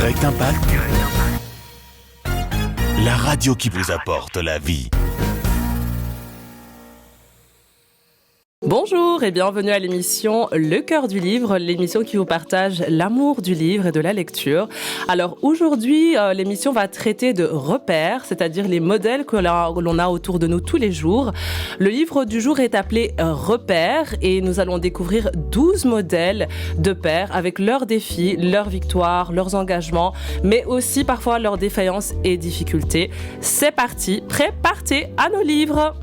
Direct Impact, la radio qui vous apporte la vie. Bonjour et bienvenue à l'émission Le Cœur du Livre, l'émission qui vous partage l'amour du livre et de la lecture. Alors aujourd'hui, l'émission va traiter de repères, c'est-à-dire les modèles que l'on a autour de nous tous les jours. Le livre du jour est appelé Repères et nous allons découvrir 12 modèles de pères avec leurs défis, leurs victoires, leurs engagements, mais aussi parfois leurs défaillances et difficultés. C'est parti, prêt, partez à nos livres!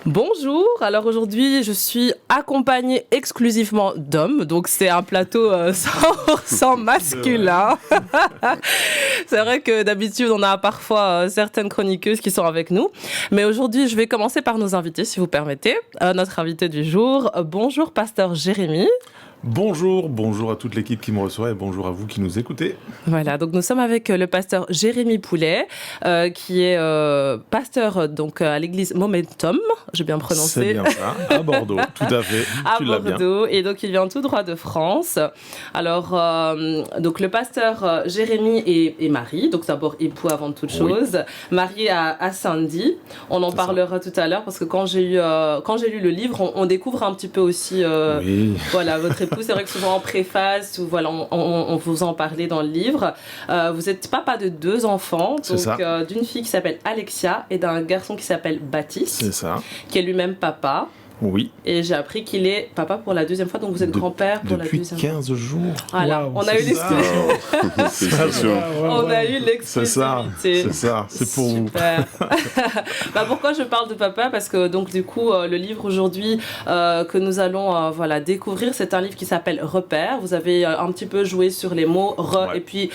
Bonjour, alors aujourd'hui je suis accompagnée exclusivement d'hommes, donc c'est un plateau 100% masculin. C'est vrai que d'habitude on a parfois certaines chroniqueuses qui sont avec nous, mais aujourd'hui je vais commencer par nos invités si vous permettez. Notre invité du jour, bonjour pasteur Jérémy. Bonjour à toute l'équipe qui me reçoit et bonjour à vous qui nous écoutez. Voilà, donc nous sommes avec le pasteur Jérémy Poulet, qui est pasteur donc à l'église Momentum, j'ai bien prononcé. C'est bien ça, à Bordeaux, tout à fait. À tu l'as Bordeaux, bien. et donc il vient tout droit de France. Alors, donc le pasteur Jérémy et Marie, donc d'abord époux avant toute chose, marié à Sandy. On en parlera tout à l'heure parce que quand j'ai lu le livre, on découvre un petit peu aussi, voilà, votre époux. C'est vrai que souvent en préface, voilà, on vous en parlait dans le livre. Vous êtes papa de 2 enfants, donc d'une fille qui s'appelle Alexia et d'un garçon qui s'appelle Baptiste, c'est ça, qui est lui-même papa. Oui. Et j'ai appris qu'il est papa pour la 2e fois, donc vous êtes grand-père pour la 2e fois. Depuis 15 jours. Voilà, on a eu l'exclusivité. On a eu l'exclusivité. C'est ça, c'est pour Super. Pourquoi je parle de papa ? Parce que donc du coup, le livre aujourd'hui que nous allons découvrir, c'est un livre qui s'appelle Repères. Vous avez un petit peu joué sur les mots et puis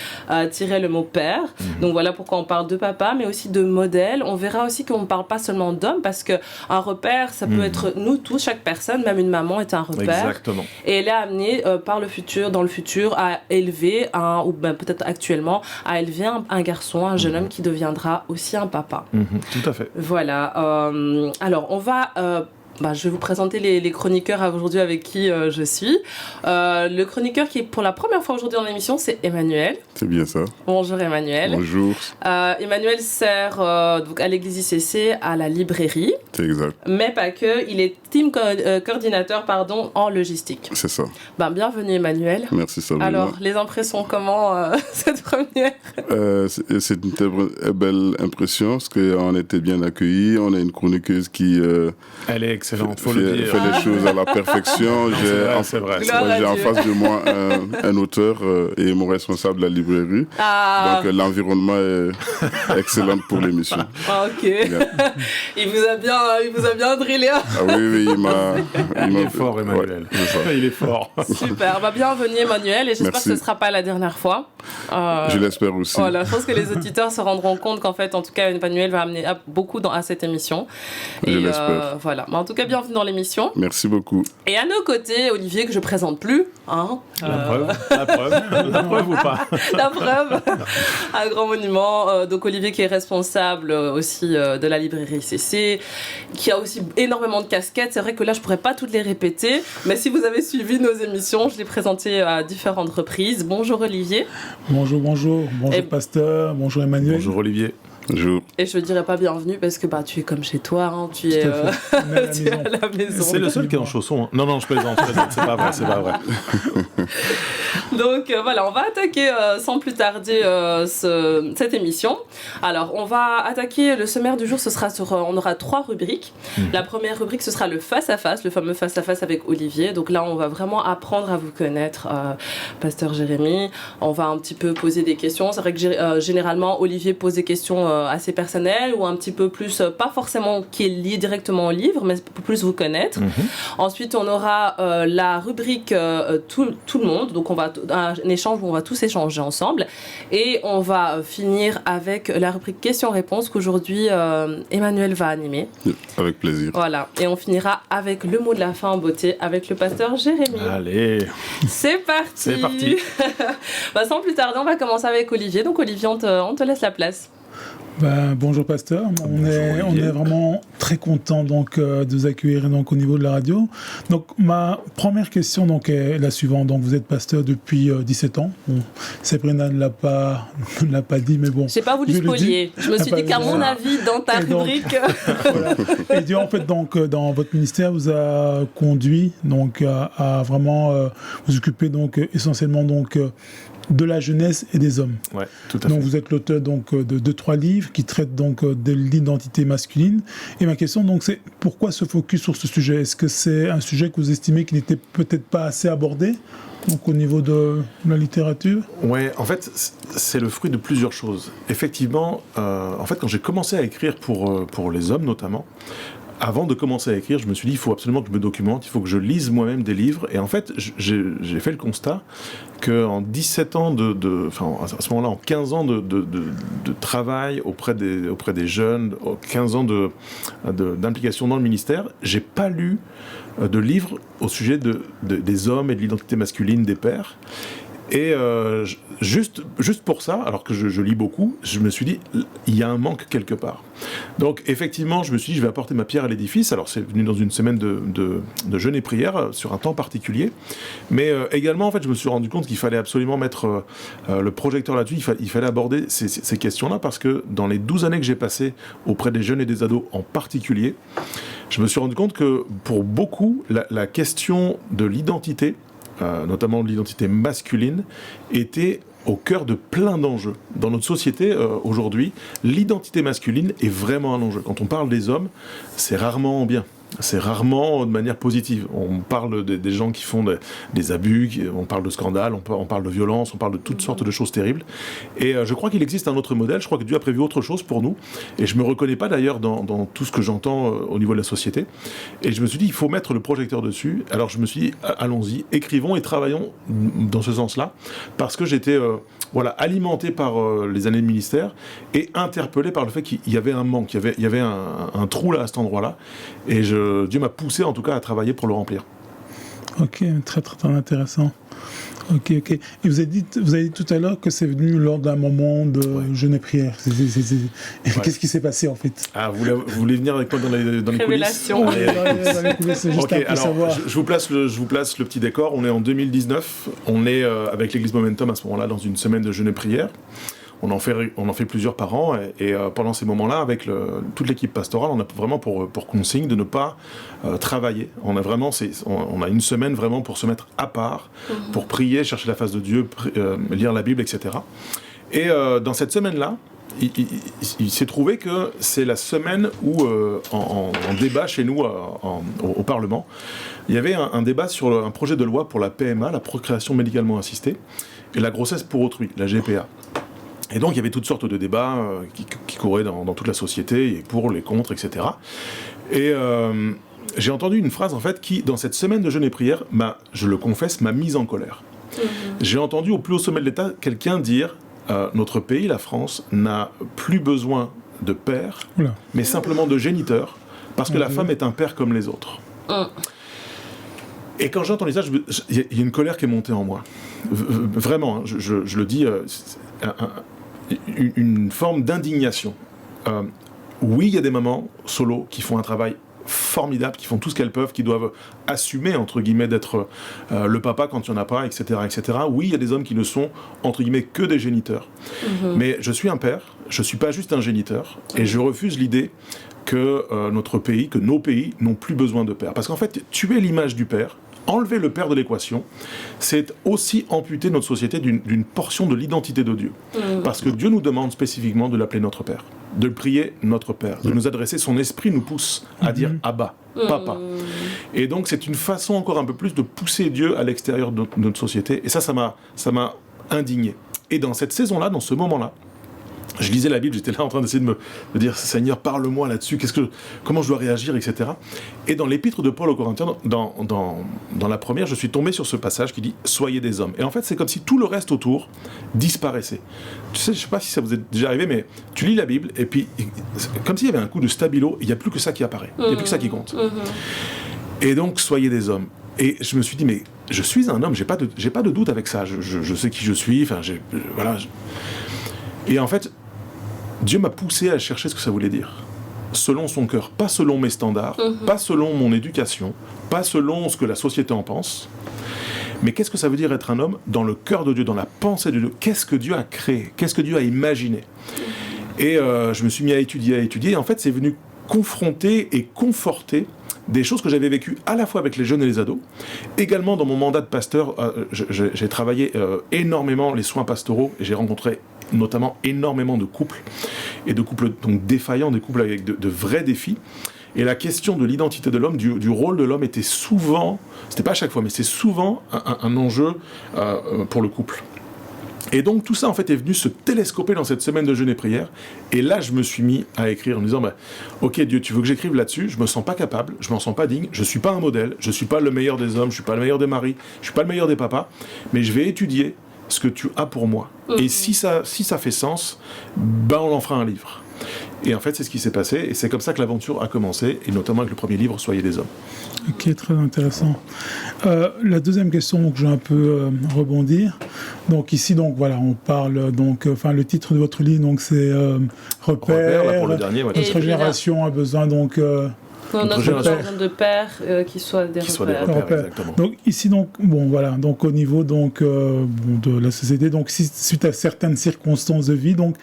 tiré le mot père. Donc voilà pourquoi on parle de papa, mais aussi de modèle. On verra aussi qu'on ne parle pas seulement d'homme, parce qu'un repère, ça peut être nous tous, chaque personne, même une maman est un repère. Exactement. Et elle est amenée dans le futur, à élever, ou peut-être actuellement, à élever un garçon, un jeune homme qui deviendra aussi un papa. Tout à fait. Voilà. Alors, on va... je vais vous présenter les chroniqueurs aujourd'hui avec qui je suis. Le chroniqueur qui est pour la première fois aujourd'hui dans l'émission, c'est Emmanuel. C'est bien ça. Bonjour Emmanuel. Bonjour. Emmanuel sert donc à l'église ICC, à la librairie. C'est exact. Mais pas que, il est team coordinateur en logistique. C'est ça. Bienvenue Emmanuel. Merci Sabrina. Alors, les impressions, comment cette première c'est une très belle impression parce qu'on était bien accueillis. On a une chroniqueuse qui... Elle est excellente, faut le dire. Fait les choses à la perfection. C'est vrai. J'ai en face de moi un auteur et mon responsable de la librairie. Donc l'environnement est excellent pour l'émission. Ok. Yeah. Il vous a bien drillé. Oui, il est fort Emmanuel. Ouais, il est fort. Super. Bienvenue Emmanuel et j'espère que ce ne sera pas la dernière fois. Je l'espère aussi. Voilà, je pense que les auditeurs se rendront compte qu'en fait, en tout cas, Emmanuel va amener beaucoup à cette émission. Je l'espère. Voilà. En tout cas, bienvenue dans l'émission. Merci beaucoup. Et à nos côtés, Olivier, que je présente plus. La preuve ou pas? La preuve. Un grand monument. Donc Olivier qui est responsable aussi de la librairie ICC, qui a aussi énormément de casquettes. C'est vrai que là, je pourrais pas toutes les répéter, mais si vous avez suivi nos émissions, je l'ai présenté à différentes reprises. Bonjour Olivier. Bonjour pasteur, bonjour Emmanuel. Bonjour Olivier. Bonjour. Et je ne dirais pas bienvenue parce que tu es comme chez toi, tu es à la maison. C'est le seul qui est en chaussons. Non, je plaisante, c'est pas vrai. Donc voilà, on va attaquer sans plus tarder cette émission. Alors, on va attaquer le sommaire du jour, on aura 3 rubriques. La première rubrique, ce sera le face-à-face, le fameux face-à-face avec Olivier. Donc là, on va vraiment apprendre à vous connaître, pasteur Jérémy. On va un petit peu poser des questions. C'est vrai que généralement, Olivier pose des questions assez personnelles ou un petit peu plus, pas forcément qui est lié directement au livre, mais plus vous connaître. Ensuite, on aura la rubrique tout le monde. Donc, on va un échange où on va tous échanger ensemble. Et on va finir avec la rubrique questions-réponses qu'aujourd'hui Emmanuel va animer. Avec plaisir. Voilà. Et on finira avec le mot de la fin en beauté avec le pasteur Jérémy. Allez. C'est parti. Sans plus tarder, on va commencer avec Olivier. Donc Olivier, on te laisse la place. Bonjour pasteur, on est vraiment très content donc de vous accueillir donc au niveau de la radio. Donc ma première question donc est la suivante. Donc vous êtes pasteur depuis 17 ans. Bon, Sabrina ne l'a pas dit, mais bon. J'ai pas voulu spolier. Je me suis dit qu'à mon avis dans ta rubrique. Voilà. Et Dieu en fait donc dans votre ministère vous a conduit donc à vraiment vous occuper donc essentiellement donc de la jeunesse et des hommes. Ouais, tout à fait. Donc vous êtes l'auteur donc de 3 livres qui traitent donc de l'identité masculine. Et ma question donc c'est pourquoi ce focus sur ce sujet ? Est-ce que c'est un sujet que vous estimez qui n'était peut-être pas assez abordé donc au niveau de la littérature ? Ouais, en fait c'est le fruit de plusieurs choses. Effectivement, en fait quand j'ai commencé à écrire pour les hommes notamment, avant de commencer à écrire, je me suis dit, il faut absolument que je me documente, il faut que je lise moi-même des livres. Et en fait, j'ai fait le constat qu'en 17 ans enfin, à ce moment-là, en 15 ans de travail auprès des jeunes, 15 ans d'implication dans le ministère, j'ai pas lu de livres au sujet des hommes et de l'identité masculine des pères. Et juste pour ça, alors que je lis beaucoup, je me suis dit, il y a un manque quelque part. Donc effectivement, je me suis dit, je vais apporter ma pierre à l'édifice. Alors c'est venu dans une semaine de jeûne et prière sur un temps particulier. Mais également, en fait, je me suis rendu compte qu'il fallait absolument mettre le projecteur là-dessus. Il fallait aborder ces questions-là parce que dans les 12 années que j'ai passées auprès des jeunes et des ados en particulier, je me suis rendu compte que pour beaucoup, la question de l'identité, notamment de l'identité masculine, était au cœur de plein d'enjeux. Dans notre société, aujourd'hui, l'identité masculine est vraiment un enjeu. Quand on parle des hommes, c'est rarement bien. C'est rarement de manière positive. On parle des gens qui font des abus, on parle de scandales, on parle de violence, on parle de toutes sortes de choses terribles. Et je crois qu'il existe un autre modèle, je crois que Dieu a prévu autre chose pour nous. Et je ne me reconnais pas d'ailleurs dans tout ce que j'entends au niveau de la société. Et je me suis dit, il faut mettre le projecteur dessus. Alors je me suis dit, allons-y, écrivons et travaillons dans ce sens-là. Parce que j'étais alimenté par les années de ministère et interpellé par le fait qu'il y avait un manque, il y avait un trou là à cet endroit-là. Et Dieu m'a poussé en tout cas à travailler pour le remplir. Ok, très très très intéressant. Ok. Et vous avez dit tout à l'heure que c'est venu lors d'un moment de jeûne et prière. Qu'est-ce qui s'est passé en fait ? Ah, vous voulez venir avec moi dans les coulisses ? Révélation. Ok, alors je vous place le petit décor. On est en 2019. On est avec l'église Momentum à ce moment-là dans une semaine de jeûne et prière. On en fait plusieurs par an et pendant ces moments-là, avec toute l'équipe pastorale, on a vraiment pour consigne de ne pas travailler. On a une semaine vraiment pour se mettre à part, pour prier, chercher la face de Dieu, lire la Bible, etc. Et dans cette semaine-là, il s'est trouvé que c'est la semaine où, en débat chez nous au Parlement, il y avait un débat sur un projet de loi pour la PMA, la procréation médicalement assistée, et la grossesse pour autrui, la GPA. Et donc il y avait toutes sortes de débats qui couraient dans toute la société, et pour, les contre, etc. Et j'ai entendu une phrase en fait qui, dans cette semaine de jeûne et prière, je le confesse, m'a mise en colère. J'ai entendu au plus haut sommet de l'État quelqu'un dire notre pays, la France, n'a plus besoin de père, mais simplement de géniteur, parce que la femme est un père comme les autres. Et quand j'ai entendu ça, il y a une colère qui est montée en moi. Vraiment, hein, je le dis, une forme d'indignation. Oui, il y a des mamans solo qui font un travail formidable, qui font tout ce qu'elles peuvent, qui doivent assumer, entre guillemets, d'être le papa quand il n'y en a pas, etc., etc. Oui, il y a des hommes qui ne sont, entre guillemets, que des géniteurs. Mais je suis un père, je ne suis pas juste un géniteur, et je refuse l'idée que notre pays, que nos pays n'ont plus besoin de père. Parce qu'en fait, tuer l'image du père, enlever le père de l'équation, c'est aussi amputer notre société d'une portion de l'identité de Dieu. Parce que Dieu nous demande spécifiquement de l'appeler notre père, de le prier notre père, de nous adresser, son esprit nous pousse à dire Abba, papa. Et donc c'est une façon encore un peu plus de pousser Dieu à l'extérieur de notre société. Et ça m'a indigné. Et dans cette saison-là, dans ce moment-là, je lisais la Bible, j'étais là en train d'essayer de me dire Seigneur, parle-moi là-dessus, comment je dois réagir, etc. Et dans l'épître de Paul aux Corinthiens, dans la première, je suis tombé sur ce passage qui dit Soyez des hommes. Et en fait, c'est comme si tout le reste autour disparaissait. Tu sais, je ne sais pas si ça vous est déjà arrivé, mais tu lis la Bible, et puis, comme s'il y avait un coup de stabilo, il n'y a plus que ça qui apparaît, il n'y a plus que ça qui compte. Et donc, soyez des hommes. Et je me suis dit, mais je suis un homme, j'ai pas de doute avec ça, je sais qui je suis, enfin, voilà. Et en fait, Dieu m'a poussé à chercher ce que ça voulait dire. Selon son cœur, pas selon mes standards, pas selon mon éducation, pas selon ce que la société en pense. Mais qu'est-ce que ça veut dire être un homme dans le cœur de Dieu, dans la pensée de Dieu? Qu'est-ce que Dieu a créé? Qu'est-ce que Dieu a imaginé? Et je me suis mis à étudier. Et en fait, c'est venu confronter et conforter des choses que j'avais vécues à la fois avec les jeunes et les ados. Également, dans mon mandat de pasteur, j'ai travaillé énormément les soins pastoraux et j'ai rencontré notamment énormément de couples, et de couples donc défaillants, des couples avec de vrais défis. Et la question de l'identité de l'homme, du rôle de l'homme était souvent, c'était pas à chaque fois, mais c'est souvent un enjeu pour le couple. Et donc tout ça en fait est venu se télescoper dans cette semaine de jeûne et prière. Et là je me suis mis à écrire en me disant ok Dieu, tu veux que j'écrive là-dessus? Je me sens pas capable, je m'en sens pas digne, je suis pas un modèle, je suis pas le meilleur des hommes, je suis pas le meilleur des maris, je suis pas le meilleur des papas, mais je vais étudier ce que tu as pour moi. Et si ça fait sens, on en fera un livre. Et en fait, c'est ce qui s'est passé, et c'est comme ça que l'aventure a commencé, et notamment avec le premier livre, Soyez des hommes. Ok, très intéressant. La deuxième question que je vais un peu rebondir. Donc ici, donc voilà, on parle donc, le titre de votre livre, donc c'est Repères. Là pour le dernier, ouais. Notre génération a besoin donc. Notre génération de pères qui soient des repères. Exactement. Donc ici donc donc au niveau donc de la société, donc suite à certaines circonstances de vie, donc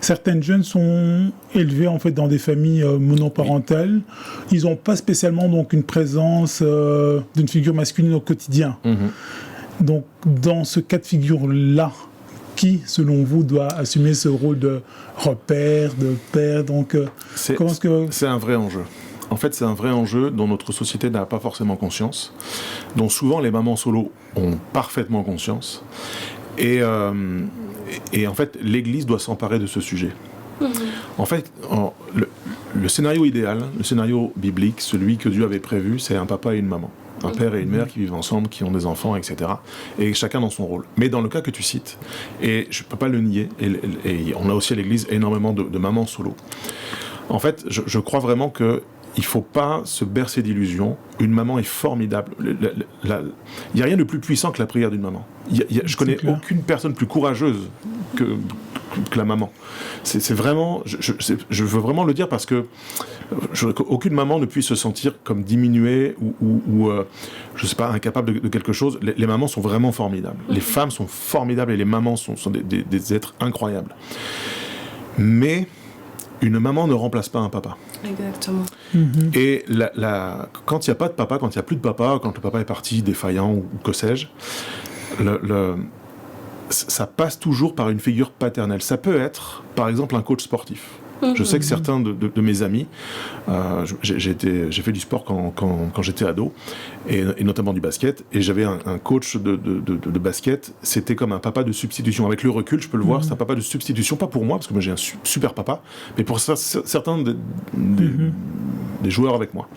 certaines jeunes sont élevées en fait dans des familles monoparentales. Ils n'ont pas spécialement donc une présence d'une figure masculine au quotidien. Donc dans ce cas de figure là, qui, selon vous, doit assumer ce rôle de repère, de père? Donc c'est un vrai enjeu. En fait, c'est un vrai enjeu dont notre société n'a pas forcément conscience, dont souvent les mamans solo ont parfaitement conscience. Et en fait, l'Église doit s'emparer de ce sujet. En fait, le scénario idéal, le scénario biblique, celui que Dieu avait prévu, c'est un papa et une maman. Un père et une mère qui vivent ensemble, qui ont des enfants, etc. Et chacun dans son rôle. Mais dans le cas que tu cites, et je ne peux pas le nier, et on a aussi à l'Église énormément de mamans solo. En fait, je crois vraiment que il ne faut pas se bercer d'illusions. Une maman est formidable. Il n'y a rien de plus puissant que la prière d'une maman. Je connais aucune personne plus courageuse que la maman. C'est vraiment... Je veux vraiment le dire parce que aucune maman ne puisse se sentir comme diminuée ou je ne sais pas, incapable de quelque chose. Les mamans sont vraiment formidables. Les femmes sont formidables et les mamans sont des êtres incroyables. Mais une maman ne remplace pas un papa. Exactement. Et quand il n'y a pas de papa, quand il n'y a plus de papa, quand le papa est parti défaillant ou que sais-je, ça passe toujours par une figure paternelle. Ça peut être, par exemple, un coach sportif. Je sais que certains de mes amis, j'ai fait du sport quand j'étais ado, et notamment du basket, et j'avais un coach de basket, c'était comme un papa de substitution. Avec le recul, je peux le voir, c'est un papa de substitution, pas pour moi, parce que moi j'ai un super papa, mais pour certains des joueurs avec moi.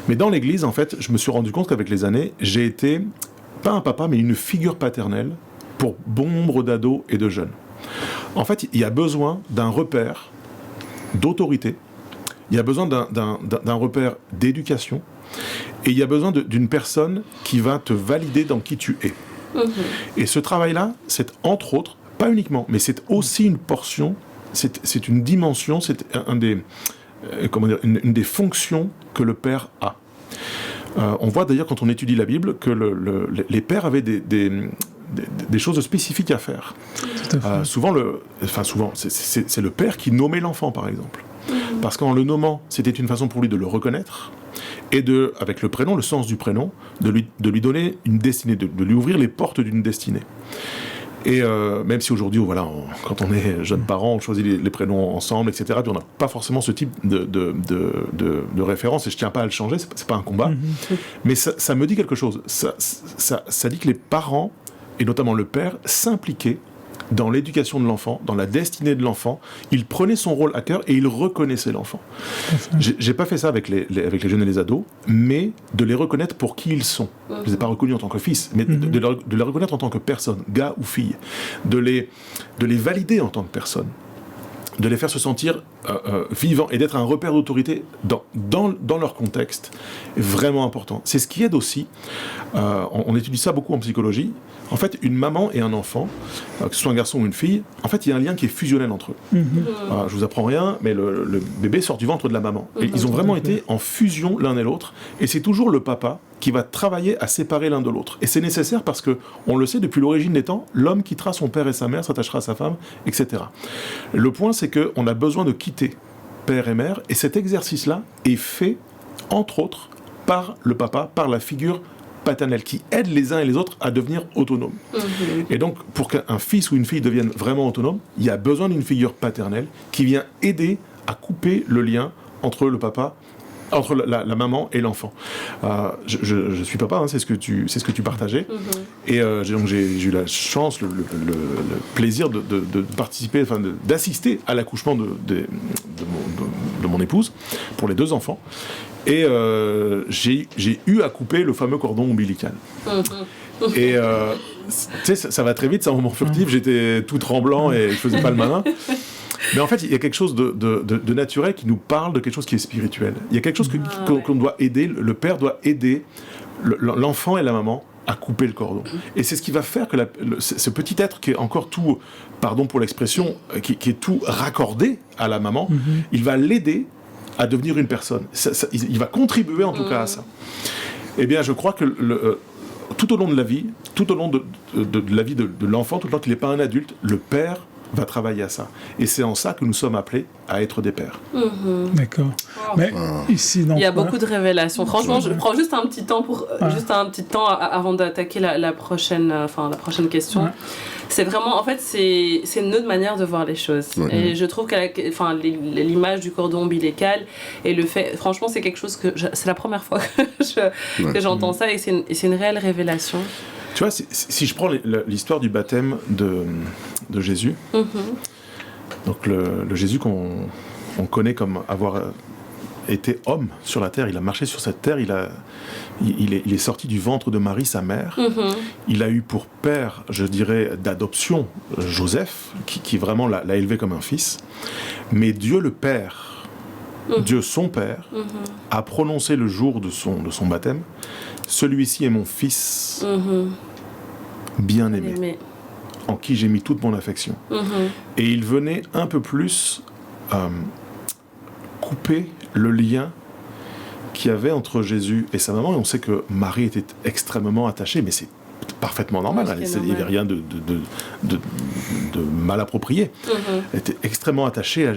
Mais dans l'église, en fait, je me suis rendu compte qu'avec les années, j'ai été, pas un papa, mais une figure paternelle pour bon nombre d'ados et de jeunes. En fait, il y a besoin d'un repère d'autorité, il y a besoin d'un repère d'éducation, et il y a besoin d'une personne qui va te valider dans qui tu es. Et ce travail-là, c'est entre autres, pas uniquement, mais c'est aussi une portion, c'est une dimension, c'est une des fonctions que le père a. On voit d'ailleurs quand on étudie la Bible que les pères avaient des choses spécifiques à faire. Souvent, c'est le père qui nommait l'enfant, par exemple. Parce qu'en le nommant, c'était une façon pour lui de le reconnaître et avec le prénom, le sens du prénom, de lui donner une destinée, de lui ouvrir les portes d'une destinée. Et même si aujourd'hui, quand on est jeune parent, on choisit les prénoms ensemble, etc., puis on n'a pas forcément ce type de référence, et je ne tiens pas à le changer, c'est pas un combat. Mais ça me dit quelque chose. Ça dit que les parents, et notamment le père, s'impliquaient dans l'éducation de l'enfant, dans la destinée de l'enfant. Il prenait son rôle à cœur et il reconnaissait l'enfant. J'ai pas fait ça avec les jeunes et les ados, mais de les reconnaître pour qui ils sont. Je les ai pas reconnus en tant que fils, mais de les reconnaître en tant que personne, gars ou fille, de les valider en tant que personne. de les faire se sentir vivants et d'être un repère d'autorité dans leur contexte est vraiment important. C'est ce qui aide aussi, on étudie ça beaucoup en psychologie, en fait une maman et un enfant, que ce soit un garçon ou une fille, en fait il y a un lien qui est fusionnel entre eux. Je vous apprends rien, mais le bébé sort du ventre de la maman. Et ils ont vraiment été en fusion l'un et l'autre, et c'est toujours le papa qui va travailler à séparer l'un de l'autre. Et c'est nécessaire parce que, on le sait depuis l'origine des temps, l'homme quittera son père et sa mère, s'attachera à sa femme, etc. Le point, c'est qu'on a besoin de quitter père et mère, et cet exercice-là est fait, entre autres, par le papa, par la figure paternelle, qui aide les uns et les autres à devenir autonomes. Et donc, pour qu'un fils ou une fille devienne vraiment autonome, il y a besoin d'une figure paternelle qui vient aider à couper le lien entre le papa, entre la maman et l'enfant. Je suis papa, hein, c'est ce que tu partageais. Et j'ai eu la chance, le plaisir de participer, enfin d'assister à l'accouchement de mon épouse pour les 2 enfants. Et j'ai eu à couper le fameux cordon ombilical. Et tu sais, ça va très vite, c'est un moment furtif, j'étais tout tremblant et je faisais pas le malin. Mais en fait, il y a quelque chose de naturel qui nous parle de quelque chose qui est spirituel. Il y a quelque chose qu'on doit aider, le père doit aider l'enfant et la maman à couper le cordon. Et c'est ce qui va faire que ce petit être qui est encore tout, pardon pour l'expression, qui est tout raccordé à la maman, il va l'aider à devenir une personne. Il va contribuer en tout cas à ça. Eh bien, je crois que tout au long de la vie, tout au long de la vie de l'enfant, tout le temps qu'il n'est pas un adulte, le père va travailler à ça. Et c'est en ça que nous sommes appelés à être des pères. D'accord. Mais ici, donc, il y a beaucoup de révélations. Franchement, je prends juste un petit temps avant d'attaquer la prochaine question. C'est vraiment, en fait, c'est une autre manière de voir les choses. Et je trouve que l'image du cordon ombilical et le fait, franchement, c'est quelque chose que c'est la première fois que j'entends ça, et c'est une réelle révélation. Tu vois, si je prends l'histoire du baptême de Jésus, donc le Jésus qu'on connaît comme avoir été homme sur la terre, il a marché sur cette terre, il est sorti du ventre de Marie, sa mère, il a eu pour père, je dirais, d'adoption, Joseph, qui vraiment l'a élevé comme un fils, mais Dieu le Père, Dieu son Père, a prononcé le jour de son baptême, celui-ci est mon fils bien-aimé, en qui j'ai mis toute mon affection. Et il venait un peu plus couper le lien qu'il y avait entre Jésus et sa maman. Et on sait que Marie était extrêmement attachée, mais c'est parfaitement normal. Il n'y avait rien de mal approprié. Elle était extrêmement attachée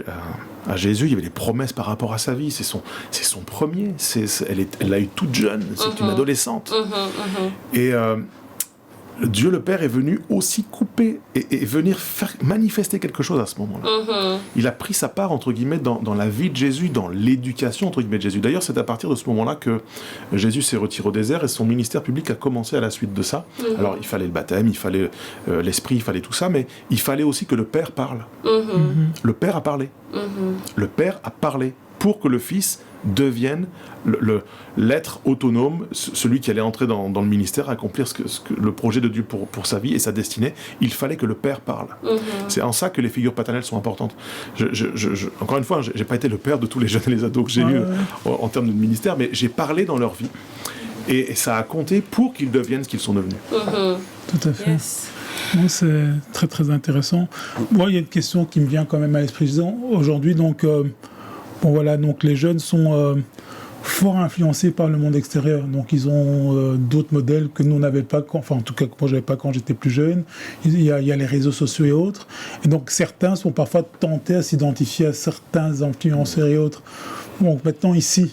à Jésus. Il y avait des promesses par rapport à sa vie. C'est son premier. Elle l'a eu toute jeune. C'est une adolescente. Et Dieu le Père est venu aussi couper et venir faire manifester quelque chose à ce moment-là. Il a pris sa part, entre guillemets, dans la vie de Jésus, dans l'éducation, entre guillemets, de Jésus. D'ailleurs, c'est à partir de ce moment-là que Jésus s'est retiré au désert et son ministère public a commencé à la suite de ça. Alors, il fallait le baptême, il fallait l'esprit, il fallait tout ça, mais il fallait aussi que le Père parle. Le Père a parlé. Le Père a parlé pour que le Fils devienne l'être autonome, celui qui allait entrer dans le ministère, accomplir le projet de Dieu pour sa vie et sa destinée. Il fallait que le Père parle. C'est en ça que les figures paternelles sont importantes. Encore une fois, j'ai pas été le père de tous les jeunes et les ados que j'ai eus en termes de ministère, mais j'ai parlé dans leur vie. Et ça a compté pour qu'ils deviennent ce qu'ils sont devenus. Tout à fait. Yes. Bon, c'est très très intéressant. Moi, il y a une question qui me vient quand même à l'esprit. Aujourd'hui, donc, donc les jeunes sont fort influencés par le monde extérieur. Donc ils ont d'autres modèles que nous n'avions pas, en tout cas que moi je n'avais pas quand j'étais plus jeune. Il y a les réseaux sociaux et autres. Et donc certains sont parfois tentés à s'identifier à certains influenceurs et autres. Bon, maintenant ici,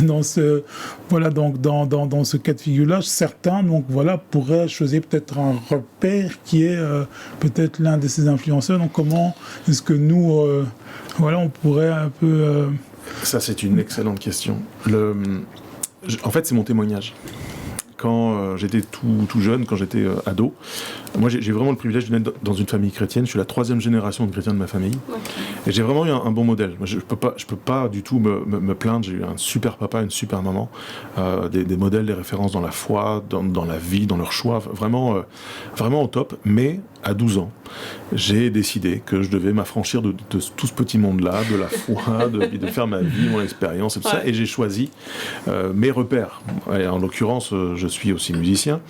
dans ce cas de figure-là, certains pourraient choisir peut-être un repère qui est peut-être l'un de ces influenceurs. Donc comment est-ce que nous, on pourrait un peu... Ça, c'est une excellente question. En fait, c'est mon témoignage. quand j'étais tout jeune, quand j'étais ado. Moi, j'ai vraiment le privilège de naître dans une famille chrétienne. Je suis la 3e génération de chrétiens de ma famille. Et j'ai vraiment eu un bon modèle. Moi, je peux pas du tout me plaindre. J'ai eu un super papa, une super maman, des modèles, des références dans la foi, dans la vie, dans leurs choix, vraiment au top. Mais à 12 ans, j'ai décidé que je devais m'affranchir de tout ce petit monde-là, de la foi, de faire ma vie, mon expérience et tout ça. Et j'ai choisi mes repères. Et en l'occurrence, je suis aussi musicien.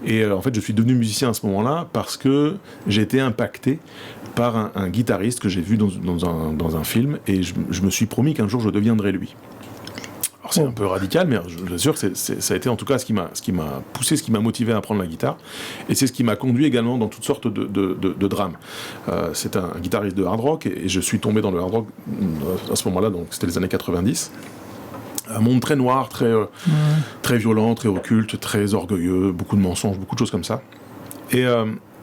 Et en fait, je suis devenu musicien à ce moment-là parce que j'ai été impacté par un guitariste que j'ai vu dans un film, et je me suis promis qu'un jour je deviendrais lui. Alors c'est un peu radical, mais je vous assure que ça a été en tout cas ce qui m'a poussé, ce qui m'a motivé à apprendre la guitare, et c'est ce qui m'a conduit également dans toutes sortes de drames. C'est un guitariste de hard rock, et je suis tombé dans le hard rock à ce moment-là, donc c'était les années 90. Un monde très noir, très violent, très occulte, très orgueilleux, beaucoup de mensonges, beaucoup de choses comme ça. Et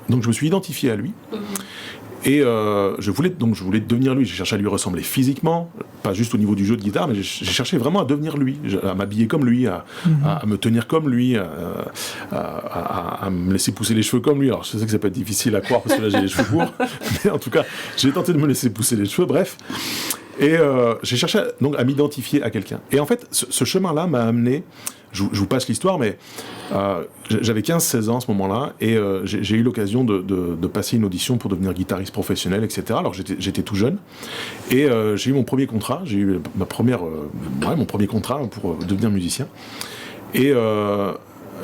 donc je me suis identifié à lui. Et je voulais devenir lui. J'ai cherché à lui ressembler physiquement, pas juste au niveau du jeu de guitare, mais j'ai cherché vraiment à devenir lui, à m'habiller comme lui, à me tenir comme lui, à me laisser pousser les cheveux comme lui. Alors je sais que ça peut être difficile à croire parce que là j'ai les cheveux courts, mais en tout cas j'ai tenté de me laisser pousser les cheveux, bref. Et j'ai cherché donc à m'identifier à quelqu'un. Et en fait, ce chemin-là m'a amené, je vous passe l'histoire, mais j'avais 15-16 ans à ce moment-là, et j'ai eu l'occasion de passer une audition pour devenir guitariste professionnel, etc. Alors j'étais tout jeune, et j'ai eu mon premier contrat, j'ai eu mon premier contrat pour devenir musicien. Et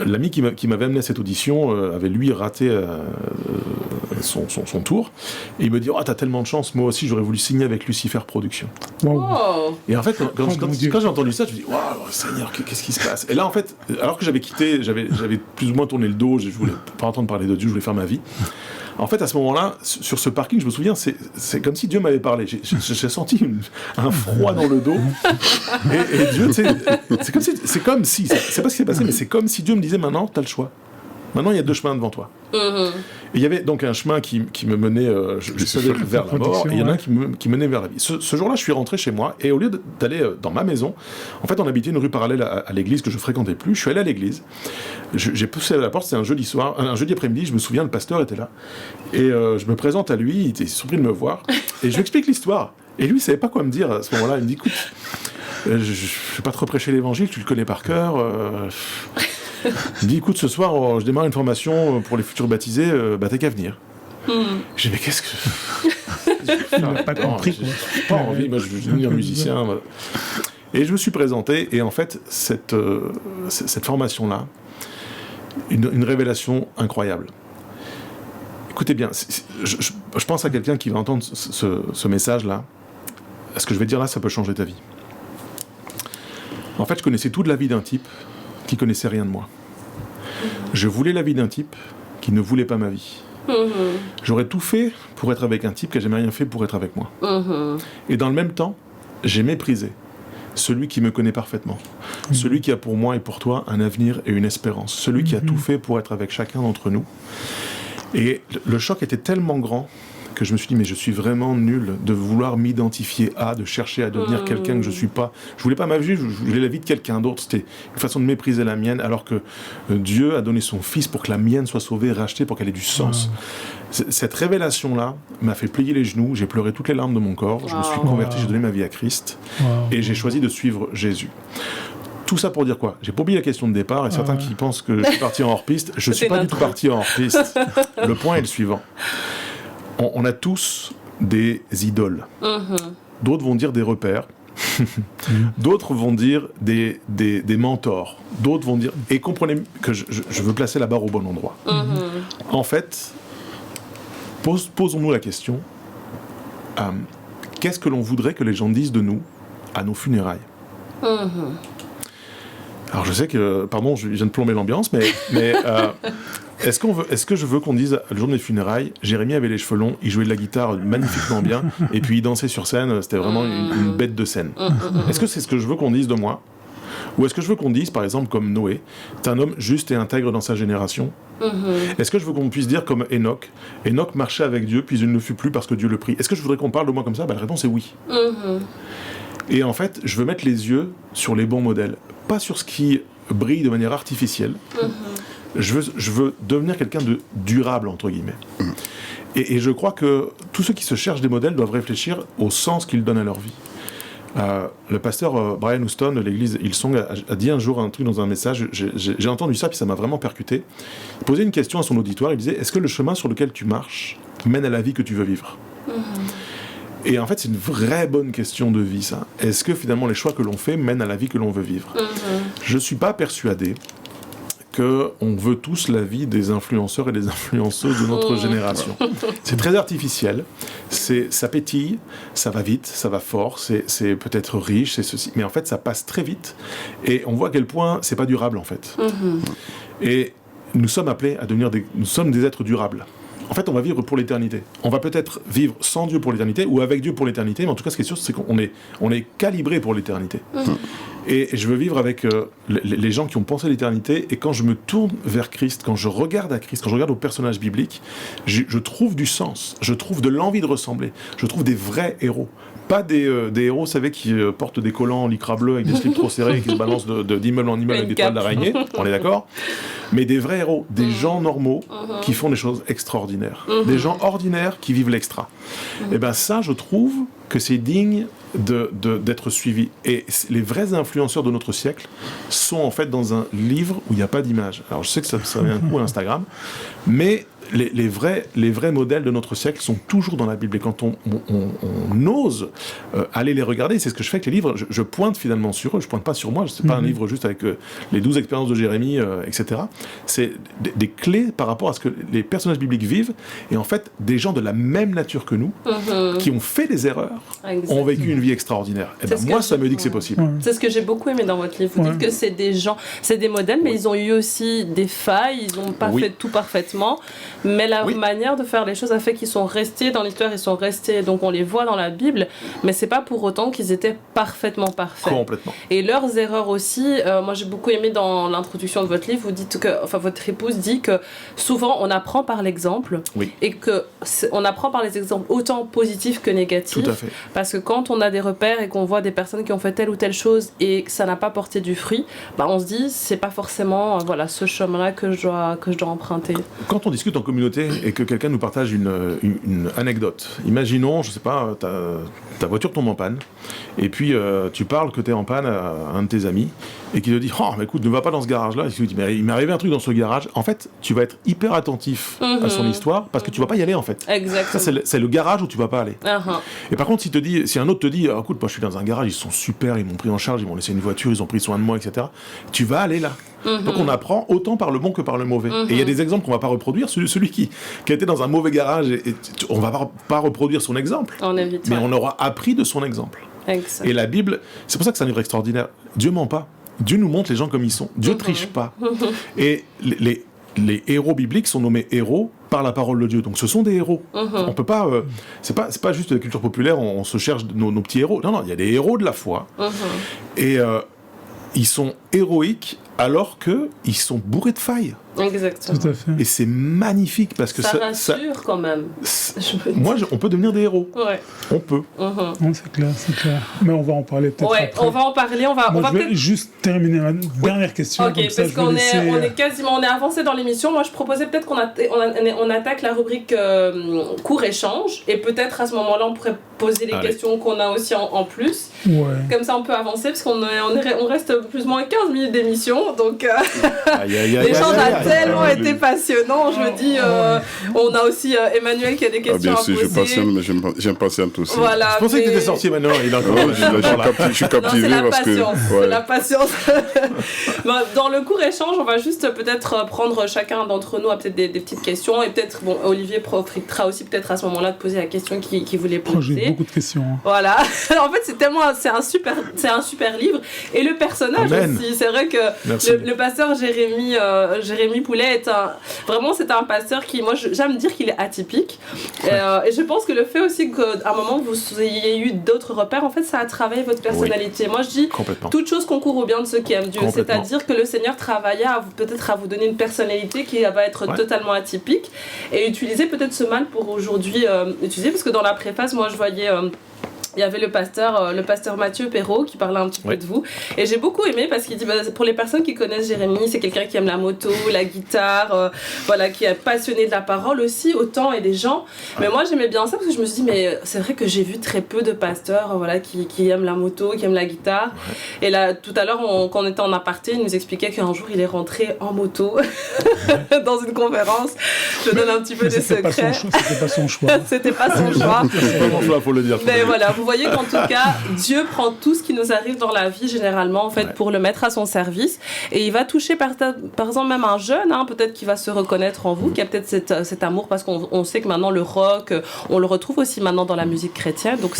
l'ami qui m'avait amené à cette audition avait lui raté son tour, et il me dit « Oh, t'as tellement de chance, moi aussi j'aurais voulu signer avec Lucifer Productions. Wow. » Et en fait, quand j'ai entendu ça, je me dis « Waouh, Seigneur, qu'est-ce qui se passe ?» Et là, en fait, alors que j'avais quitté, j'avais plus ou moins tourné le dos, je voulais pas entendre parler de Dieu, je voulais faire ma vie. En fait, à ce moment-là, sur ce parking, je me souviens, c'est comme si Dieu m'avait parlé. J'ai senti un froid dans le dos. Et Dieu, tu sais, c'est comme si, c'est pas ce qui s'est passé, mais c'est comme si Dieu me disait, maintenant, t'as le choix. Maintenant, il y a 2 chemins devant toi. Et il y avait donc un chemin qui me menait, je savais, vers la mort, et il y en a un qui menait vers la vie. Ce jour-là, je suis rentré chez moi, et au lieu d'aller dans ma maison, en fait, on habitait une rue parallèle à l'église que je fréquentais plus. Je suis allé à l'église, j'ai poussé à la porte, c'était un jeudi soir, un jeudi après-midi, je me souviens, le pasteur était là, et je me présente à lui, il était surpris de me voir, et je lui explique l'histoire. Et lui, il savait pas quoi me dire à ce moment-là. Il me dit, écoute, je vais pas trop prêcher l'évangile, tu le connais par cœur. Il me dit, écoute, ce soir, je démarre une formation pour les futurs baptisés, t'as qu'à venir. J'ai dit, mais qu'est-ce que... Il n'a pas compris. J'ai pas envie, moi je veux devenir musicien. Et je me suis présenté, et en fait, cette formation-là, une révélation incroyable. Écoutez bien, je pense à quelqu'un qui va entendre ce message-là. Ce que je vais dire là, ça peut changer ta vie. En fait, je connaissais toute la vie d'un type qui connaissait rien de moi. Je voulais la vie d'un type qui ne voulait pas ma vie. J'aurais tout fait pour être avec un type qui n'a jamais rien fait pour être avec moi. Et dans le même temps, j'ai méprisé celui qui me connaît parfaitement, celui qui a pour moi et pour toi un avenir et une espérance, celui qui a tout fait pour être avec chacun d'entre nous. Et le choc était tellement grand que je me suis dit, mais je suis vraiment nul de vouloir m'identifier de chercher à devenir quelqu'un que je suis pas. Je voulais pas ma vie, je voulais la vie de quelqu'un d'autre. C'était une façon de mépriser la mienne, alors que Dieu a donné son Fils pour que la mienne soit sauvée, rachetée, pour qu'elle ait du sens. Cette révélation-là m'a fait plier les genoux, j'ai pleuré toutes les larmes de mon corps, je me suis converti, j'ai donné ma vie à Christ, et j'ai choisi de suivre Jésus. Tout ça pour dire quoi ? J'ai pas oublié la question de départ, et certains qui pensent que je suis parti en hors-piste, je suis pas du tout parti en hors-piste. Le point est le suivant. On a tous des idoles. D'autres vont dire des repères. D'autres vont dire des mentors. D'autres vont dire... Et comprenez que je veux placer la barre au bon endroit. En fait, posons-nous la question, qu'est-ce que l'on voudrait que les gens disent de nous à nos funérailles ? Alors je sais que, pardon, je viens de plomber l'ambiance, mais est-ce que je veux qu'on dise le jour de mes funérailles, Jérémy avait les cheveux longs, il jouait de la guitare magnifiquement bien, et puis il dansait sur scène, c'était vraiment une bête de scène. Est-ce que c'est ce que je veux qu'on dise de moi ? Ou est-ce que je veux qu'on dise, par exemple, comme Noé, t'es un homme juste et intègre dans sa génération ? Est-ce que je veux qu'on puisse dire comme Enoch marchait avec Dieu, puis il ne le fut plus parce que Dieu le prit ? Est-ce que je voudrais qu'on parle de moi comme ça ? La réponse est oui. Et en fait, je veux mettre les yeux sur les bons modèles. Pas sur ce qui brille de manière artificielle. Je veux devenir quelqu'un de durable, entre guillemets. Et je crois que tous ceux qui se cherchent des modèles doivent réfléchir au sens qu'ils donnent à leur vie. Le pasteur Brian Houston de l'église Hillsong a dit un jour un truc dans un message, j'ai entendu ça puis ça m'a vraiment percuté. Il posait une question à son auditoire, il disait: est-ce que le chemin sur lequel tu marches mène à la vie que tu veux vivre? Et en fait, c'est une vraie bonne question de vie, ça. Est-ce que finalement les choix que l'on fait mènent à la vie que l'on veut vivre? Je ne suis pas persuadé qu'on veut tous la vie des influenceurs et des influenceuses de notre génération. C'est très artificiel, ça pétille, ça va vite, ça va fort, c'est peut-être riche, c'est ceci, mais en fait ça passe très vite et on voit à quel point c'est pas durable en fait. Et nous sommes appelés à devenir nous sommes des êtres durables. En fait, on va vivre pour l'éternité. On va peut-être vivre sans Dieu pour l'éternité ou avec Dieu pour l'éternité, mais en tout cas, ce qui est sûr, c'est qu'on est calibré pour l'éternité. Et je veux vivre avec les gens qui ont pensé l'éternité, et quand je me tourne vers Christ, quand je regarde à Christ, quand je regarde aux personnages bibliques, je trouve du sens, je trouve de l'envie de ressembler, je trouve des vrais héros. Pas des héros, vous savez, qui portent des collants en lycra bleu avec des slips trop serrés et qui se balancent d'immeuble en immeuble avec des toiles d'araignée, on est d'accord? Mais des vrais héros, des gens normaux qui font des choses extraordinaires, des gens ordinaires qui vivent l'extra. Et bien ça, je trouve que c'est digne d'être suivi. Et les vrais influenceurs de notre siècle sont en fait dans un livre où il n'y a pas d'image. Alors je sais que ça vient un coup à Instagram, mais les vrais modèles de notre siècle sont toujours dans la Bible. Et quand on ose aller les regarder, c'est ce que je fais avec les livres, je pointe finalement sur eux, je pointe pas sur moi, c'est pas un livre juste avec les 12 expériences de Jérémie, etc. C'est des clés par rapport à ce que les personnages bibliques vivent, et en fait, des gens de la même nature que nous, qui ont fait des erreurs, ont vécu une vie extraordinaire. Et ben, moi, ça me dit que c'est possible. C'est ce que j'ai beaucoup aimé dans votre livre. Vous dites que c'est des gens, c'est des modèles, mais ils ont eu aussi des failles, ils n'ont pas fait tout parfaitement. Mais la manière de faire les choses a fait qu'ils sont restés dans l'histoire, ils sont restés, donc on les voit dans la Bible, mais c'est pas pour autant qu'ils étaient parfaitement parfaits. Complètement. Et leurs erreurs aussi, moi j'ai beaucoup aimé dans l'introduction de votre livre, vous dites que, enfin votre épouse dit que souvent on apprend par l'exemple, et que on apprend par les exemples autant positifs que négatifs. Tout à fait. Parce que quand on a des repères et qu'on voit des personnes qui ont fait telle ou telle chose et que ça n'a pas porté du fruit, bah on se dit c'est pas forcément voilà ce chemin-là que je dois emprunter. Quand on discute en communauté et que quelqu'un nous partage une anecdote, imaginons, je sais pas, ta voiture tombe en panne et puis tu parles que tu es en panne à un de tes amis et qui te dit oh mais écoute, ne va pas dans ce garage là, et tu dis mais il m'est arrivé un truc dans ce garage. En fait tu vas être hyper attentif à son histoire parce que tu vas pas y aller en fait. Exactement. Ça c'est le garage où tu vas pas aller. Et par contre si un autre te dit écoute moi je suis dans un garage, ils sont super, ils m'ont pris en charge, ils m'ont laissé une voiture, ils ont pris soin de moi, etc. Tu vas aller là. Donc on apprend autant par le bon que par le mauvais. Et il y a des exemples qu'on va pas reproduire. Celui qui a été dans un mauvais garage, on va pas reproduire son exemple. On évite, mais on aura appris de son exemple. Exact. Et la Bible, c'est pour ça que c'est un livre extraordinaire. Dieu ment pas. Dieu nous montre les gens comme ils sont. Dieu triche pas. Et les héros bibliques sont nommés héros par la parole de Dieu. Donc ce sont des héros. On peut pas, c'est pas juste de la culture populaire, on se cherche nos petits héros. Non, il y a des héros de la foi. Et ils sont héroïques alors qu'ils sont bourrés de failles. Exactement. Tout à fait. Et c'est magnifique parce que ça rassure quand même. On peut devenir des héros. Ouais. On peut. Non, c'est clair. Mais on va en parler peut-être après. On va en parler. On va je vais juste terminer ma dernière question. Ok, parce qu'on est avancé dans l'émission. Moi, je proposais peut-être qu'on attaque la rubrique court échange, et peut-être à ce moment-là, on pourrait poser les questions qu'on a aussi en plus. Ouais. Comme ça, on peut avancer parce qu'on reste plus ou moins 15 minutes d'émission, donc l'échange a tellement été passionnant. Je me dis, on a aussi Emmanuel qui a des questions à poser. Bien sûr, je patiente, mais j'impatiente aussi. Voilà, je pensais que tu étais sorti maintenant. Je suis captivé parce que... C'est la patience. Dans le court échange, on va juste peut-être prendre chacun d'entre nous à peut-être des petites questions, et peut-être Olivier profitera aussi peut-être à ce moment-là de poser la question qu'il voulait poser. J'ai beaucoup de questions. Voilà. En fait, c'est un super livre, et le personnage aussi. C'est vrai que le pasteur Jérémie Poulet c'est un pasteur qui, moi, j'aime dire qu'il est atypique. Et je pense que le fait aussi qu'à un moment vous ayez eu d'autres repères, en fait, ça a travaillé votre personnalité. Moi, je dis toute chose concourt au bien de ceux qui aiment Dieu. C'est-à-dire que le Seigneur travaillait peut-être à vous donner une personnalité qui va être totalement atypique, et utiliser peut-être ce mal pour aujourd'hui utiliser, parce que dans la préface, moi, je voyais il y avait le pasteur Mathieu Perrault qui parlait un petit peu de vous. Et j'ai beaucoup aimé parce qu'il dit, pour les personnes qui connaissent Jérémy, c'est quelqu'un qui aime la moto, la guitare, qui est passionné de la parole aussi, autant et des gens. Mais moi, j'aimais bien ça parce que je me suis dit, mais c'est vrai que j'ai vu très peu de pasteurs qui aiment la moto, qui aiment la guitare. Et là, tout à l'heure, quand on était en aparté, il nous expliquait qu'un jour, il est rentré en moto dans une conférence. Je donne un petit peu des secrets. C'était pas son choix. C'était pas son choix. Faut le dire. Mais voilà, vous voyez qu'en tout cas, Dieu prend tout ce qui nous arrive dans la vie, généralement, en fait, pour le mettre à son service. Et il va toucher, par exemple, même un jeune, peut-être qui va se reconnaître en vous, qui a peut-être cet amour, parce qu'on sait que maintenant, le rock, on le retrouve aussi maintenant dans la musique chrétienne. Donc,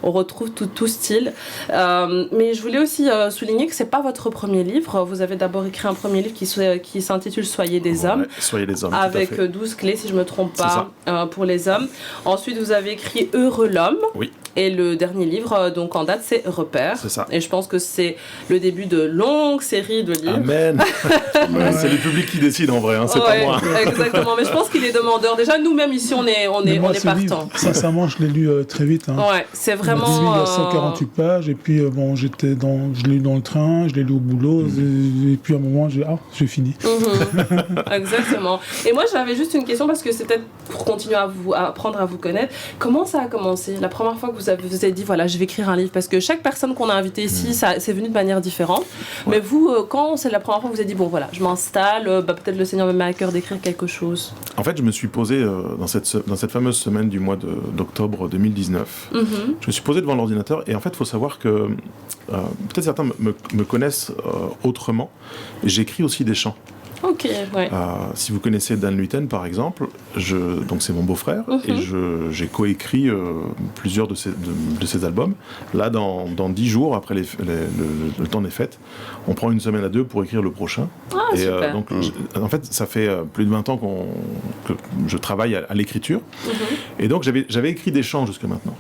on retrouve tout style. Mais je voulais aussi souligner que c'est pas votre premier livre. Vous avez d'abord écrit un premier livre qui s'intitule Soyez des hommes. Soyez des hommes. Avec 12 clés, si je me trompe pas, pour les hommes. Ensuite, vous avez écrit Heureux l'homme. Oui. Et le dernier livre, donc en date, c'est Repères. C'est ça. Et je pense que c'est le début de longues séries de livres. Amen. C'est le public qui décide en vrai, c'est pas moi. Exactement. Mais je pense qu'il est demandeur. Déjà, nous-mêmes ici, on est partants. Sincèrement, je l'ai lu très vite. Ouais, c'est vraiment. Il y a 148 pages. Et puis, je l'ai lu dans le train, je l'ai lu au boulot. Et puis, à un moment, j'ai fini. Exactement. Et moi, j'avais juste une question parce que c'est peut-être pour continuer à apprendre à vous connaître. Comment ça a commencé? La première fois que vous avez dit, voilà, je vais écrire un livre, parce que chaque personne qu'on a invitée ici, c'est venu de manière différente. Ouais. Mais vous, quand c'est la première fois que vous avez dit, bon voilà, je m'installe, peut-être le Seigneur me met à cœur d'écrire quelque chose. En fait, je me suis posé dans cette fameuse semaine du mois d'octobre 2019. Je me suis posé devant l'ordinateur et en fait, il faut savoir que peut-être certains me connaissent autrement. J'écris aussi des chants. Ok, ouais. Si vous connaissez Dan Luiten, par exemple, donc c'est mon beau-frère, et j'ai coécrit plusieurs de ses albums. Là, dans 10 jours, après le temps des fêtes, on prend une semaine à deux pour écrire le prochain. Ah, et super. Donc, en fait, ça fait plus de 20 ans que je travaille à l'écriture. Et donc, j'avais écrit des chants jusque maintenant.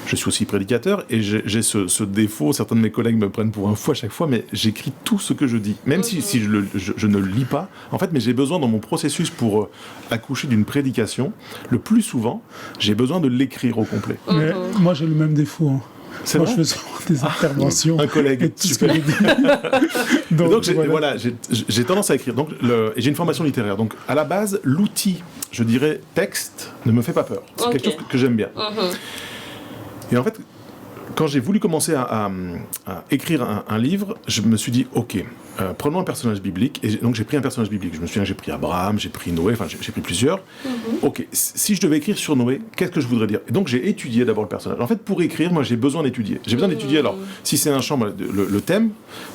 Je suis aussi prédicateur, et j'ai ce défaut, certains de mes collègues me prennent pour un fou à chaque fois, mais j'écris tout ce que je dis. Même si je ne le lis pas, en fait, mais j'ai besoin dans mon processus pour accoucher d'une prédication, le plus souvent, j'ai besoin de l'écrire au complet. Mais moi, j'ai le même défaut. C'est moi, je fais souvent des interventions. Un collègue. Et tout ce que donc voilà, j'ai tendance à écrire. Donc, et j'ai une formation littéraire. Donc, à la base, l'outil, je dirais, texte, ne me fait pas peur. C'est quelque chose que j'aime bien. Et en fait, quand j'ai voulu commencer à écrire un livre, je me suis dit, ok, prenons un personnage biblique. Et donc j'ai pris un personnage biblique. Je me souviens, j'ai pris Abraham, j'ai pris Noé, enfin j'ai pris plusieurs. Ok, si je devais écrire sur Noé, qu'est-ce que je voudrais dire? Et donc j'ai étudié d'abord le personnage. En fait, pour écrire, moi j'ai besoin d'étudier. J'ai besoin d'étudier, alors, si c'est un chant, le thème,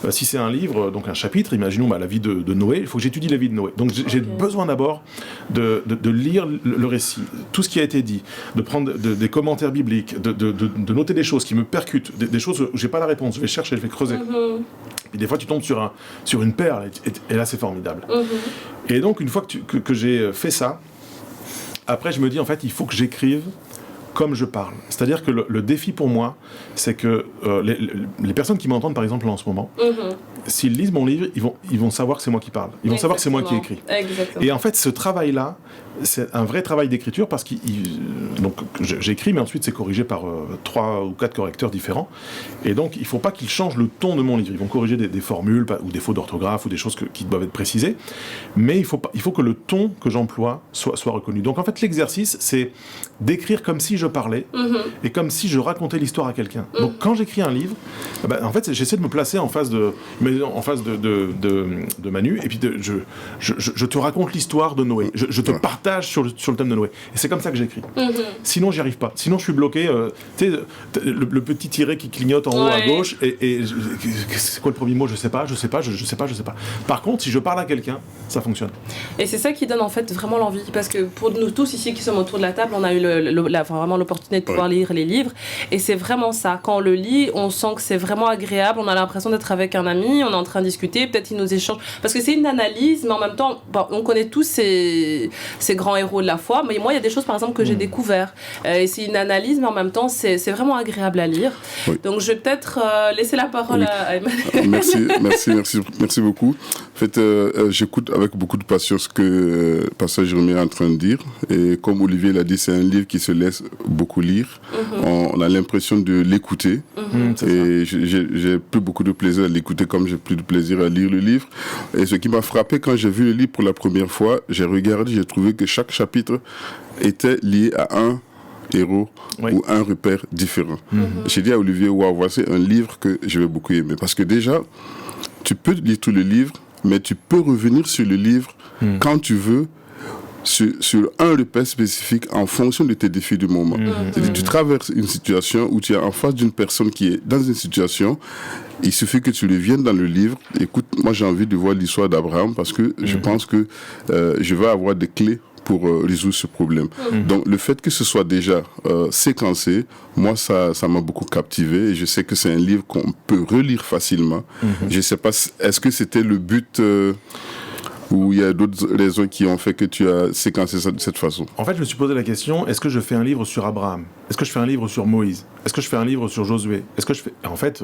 si c'est un livre, donc un chapitre, imaginons la vie de Noé, il faut que j'étudie la vie de Noé. Donc j'ai besoin d'abord de lire le récit, tout ce qui a été dit, de prendre des commentaires bibliques, de noter des choses qui me percutent, des choses où j'ai pas la réponse, je vais chercher, je vais creuser. Et des fois tu tombes sur une perle et là c'est formidable. Et donc une fois que j'ai fait ça, après je me dis en fait il faut que j'écrive comme je parle. C'est-à-dire que le défi pour moi, c'est que les personnes qui m'entendent par exemple en ce moment, s'ils lisent mon livre, ils vont savoir que c'est moi qui parle. Ils vont savoir que c'est moi qui écris. Exactement. Et en fait, ce travail-là, c'est un vrai travail d'écriture parce que donc j'écris, mais ensuite c'est corrigé par 3 ou 4 correcteurs différents. Et donc, il ne faut pas qu'ils changent le ton de mon livre. Ils vont corriger des formules ou des fautes d'orthographe ou des choses qui doivent être précisées. Mais il faut que le ton que j'emploie soit reconnu. Donc en fait, l'exercice, c'est d'écrire comme si je parlais et comme si je racontais l'histoire à quelqu'un. Donc quand j'écris un livre, en fait, j'essaie de me placer en face de Manu, et puis je te raconte l'histoire de Noé. Je te partage sur le thème de Noé. Et c'est comme ça que j'écris. Sinon, j'y arrive pas. Sinon, je suis bloqué. Tu sais, le petit tiret qui clignote en haut à gauche, et c'est quoi le premier mot? Je sais pas. Par contre, si je parle à quelqu'un, ça fonctionne. Et c'est ça qui donne en fait vraiment l'envie. Parce que pour nous tous ici qui sommes autour de la table, on a eu vraiment l'opportunité de pouvoir lire les livres. Et c'est vraiment ça. Quand on le lit, on sent que c'est vraiment agréable. On a l'impression d'être avec un ami, on est en train de discuter, peut-être il nous échange. Parce que c'est une analyse, mais en même temps, on connaît tous ces grands héros de la foi. Mais moi, il y a des choses, par exemple, que j'ai découvertes. Et c'est une analyse, mais en même temps, c'est vraiment agréable à lire. Oui. Donc, je vais peut-être laisser la parole à Emmanuel. Merci beaucoup. En fait, j'écoute avec beaucoup de passion ce que Pasteur Jérémie est en train de dire. Et comme Olivier l'a dit, c'est un livre qui se laisse beaucoup lire. On a l'impression de l'écouter. Et j'ai plus beaucoup de plaisir à l'écouter comme j'ai plus de plaisir à lire le livre. Et ce qui m'a frappé quand j'ai vu le livre pour la première fois, j'ai regardé, j'ai trouvé que chaque chapitre était lié à un héros ou un repère différent. J'ai dit à Olivier, wow, voici un livre que je vais beaucoup aimer. Parce que déjà, tu peux lire tout le livre, mais tu peux revenir sur le livre quand tu veux, sur un repère spécifique en fonction de tes défis du moment. C'est-à-dire, tu traverses une situation où tu es en face d'une personne qui est dans une situation, il suffit que tu le viennes dans le livre. Écoute, moi j'ai envie de voir l'histoire d'Abraham parce que je pense que je vais avoir des clés pour résoudre ce problème. Donc le fait que ce soit déjà séquencé, moi ça m'a beaucoup captivé et je sais que c'est un livre qu'on peut relire facilement. Je ne sais pas, est-ce que c'était le but ou il y a d'autres raisons qui ont fait que tu as séquencé ça de cette façon? En fait, je me suis posé la question, est-ce que je fais un livre sur Abraham? Est-ce que je fais un livre sur Moïse? Est-ce que je fais un livre sur Josué? Est-ce que je fais... En fait,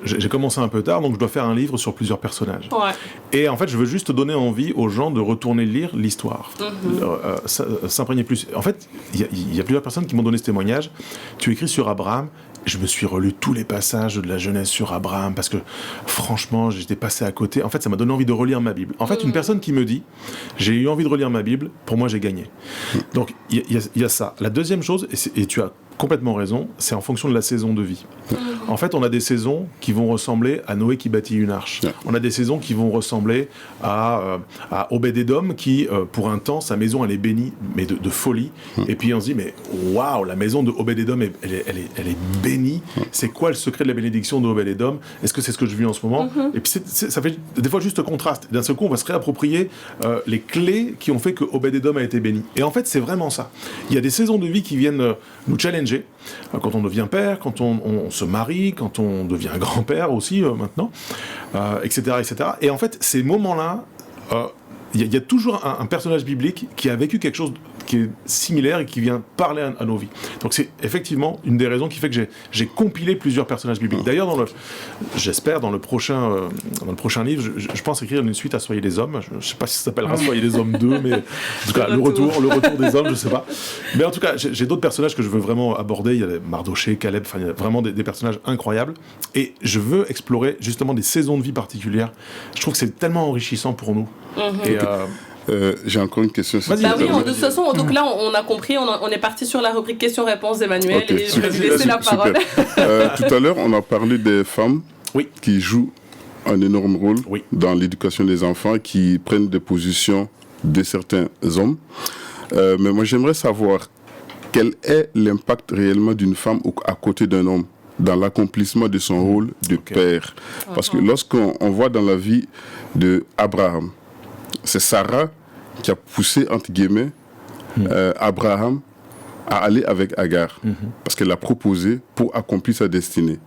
j'ai commencé un peu tard, donc je dois faire un livre sur plusieurs personnages. Et en fait, je veux juste donner envie aux gens de retourner lire l'histoire, s'imprégner plus. En fait, il y a plusieurs personnes qui m'ont donné ce témoignage. Tu écris sur Abraham. Je me suis relu tous les passages de la Genèse sur Abraham parce que franchement, j'étais passé à côté. En fait, ça m'a donné envie de relire ma Bible. En fait, une personne qui me dit « j'ai eu envie de relire ma Bible », pour moi, j'ai gagné. Donc, il y a ça. La deuxième chose, et tu as complètement raison, c'est en fonction de la saison de vie. En fait, on a des saisons qui vont ressembler à Noé qui bâtit une arche. On a des saisons qui vont ressembler à Obed-Édom qui, pour un temps, sa maison, elle est bénie, mais de folie. Et puis on se dit, mais waouh, la maison de Obed-Édom, elle est bénie. C'est quoi le secret de la bénédiction de Obed-Édom? Est-ce que c'est ce que je vis en ce moment? Et puis ça fait des fois juste contraste. D'un seul coup, on va se réapproprier les clés qui ont fait que Obed-Édom a été béni. Et en fait, c'est vraiment ça. Il y a des saisons de vie qui viennent nous challenger. Quand on devient père, quand on se marie, quand on devient grand-père aussi maintenant, etc., etc. Et en fait, ces moments-là, il y a toujours un personnage biblique qui a vécu quelque chose qui est similaire et qui vient parler à nos vies. Donc c'est effectivement une des raisons qui fait que j'ai compilé plusieurs personnages bibliques. D'ailleurs, j'espère, dans le prochain livre, je pense écrire une suite à Soyez des hommes. Je ne sais pas si ça s'appellera Soyez des hommes 2, mais en tout cas, le retour des hommes, je ne sais pas. Mais en tout cas, j'ai d'autres personnages que je veux vraiment aborder. Il y a Mardoché, Caleb, il y a vraiment des personnages incroyables. Et je veux explorer justement des saisons de vie particulières. Je trouve que c'est tellement enrichissant pour nous. Et j'ai encore une question. Oui, de toute façon, donc là, on a compris, on est parti sur la rubrique questions-réponses d'Emmanuel et je vais lui laisser la parole. Tout à l'heure, on a parlé des femmes qui jouent un énorme rôle dans l'éducation des enfants, qui prennent des positions de certains hommes. Mais moi, j'aimerais savoir quel est l'impact réellement d'une femme à côté d'un homme dans l'accomplissement de son rôle de père. Parce que lorsqu'on voit dans la vie d'Abraham, c'est Sarah qui a poussé, entre guillemets, Abraham à aller avec Agar, parce qu'elle l'a proposé pour accomplir sa destinée.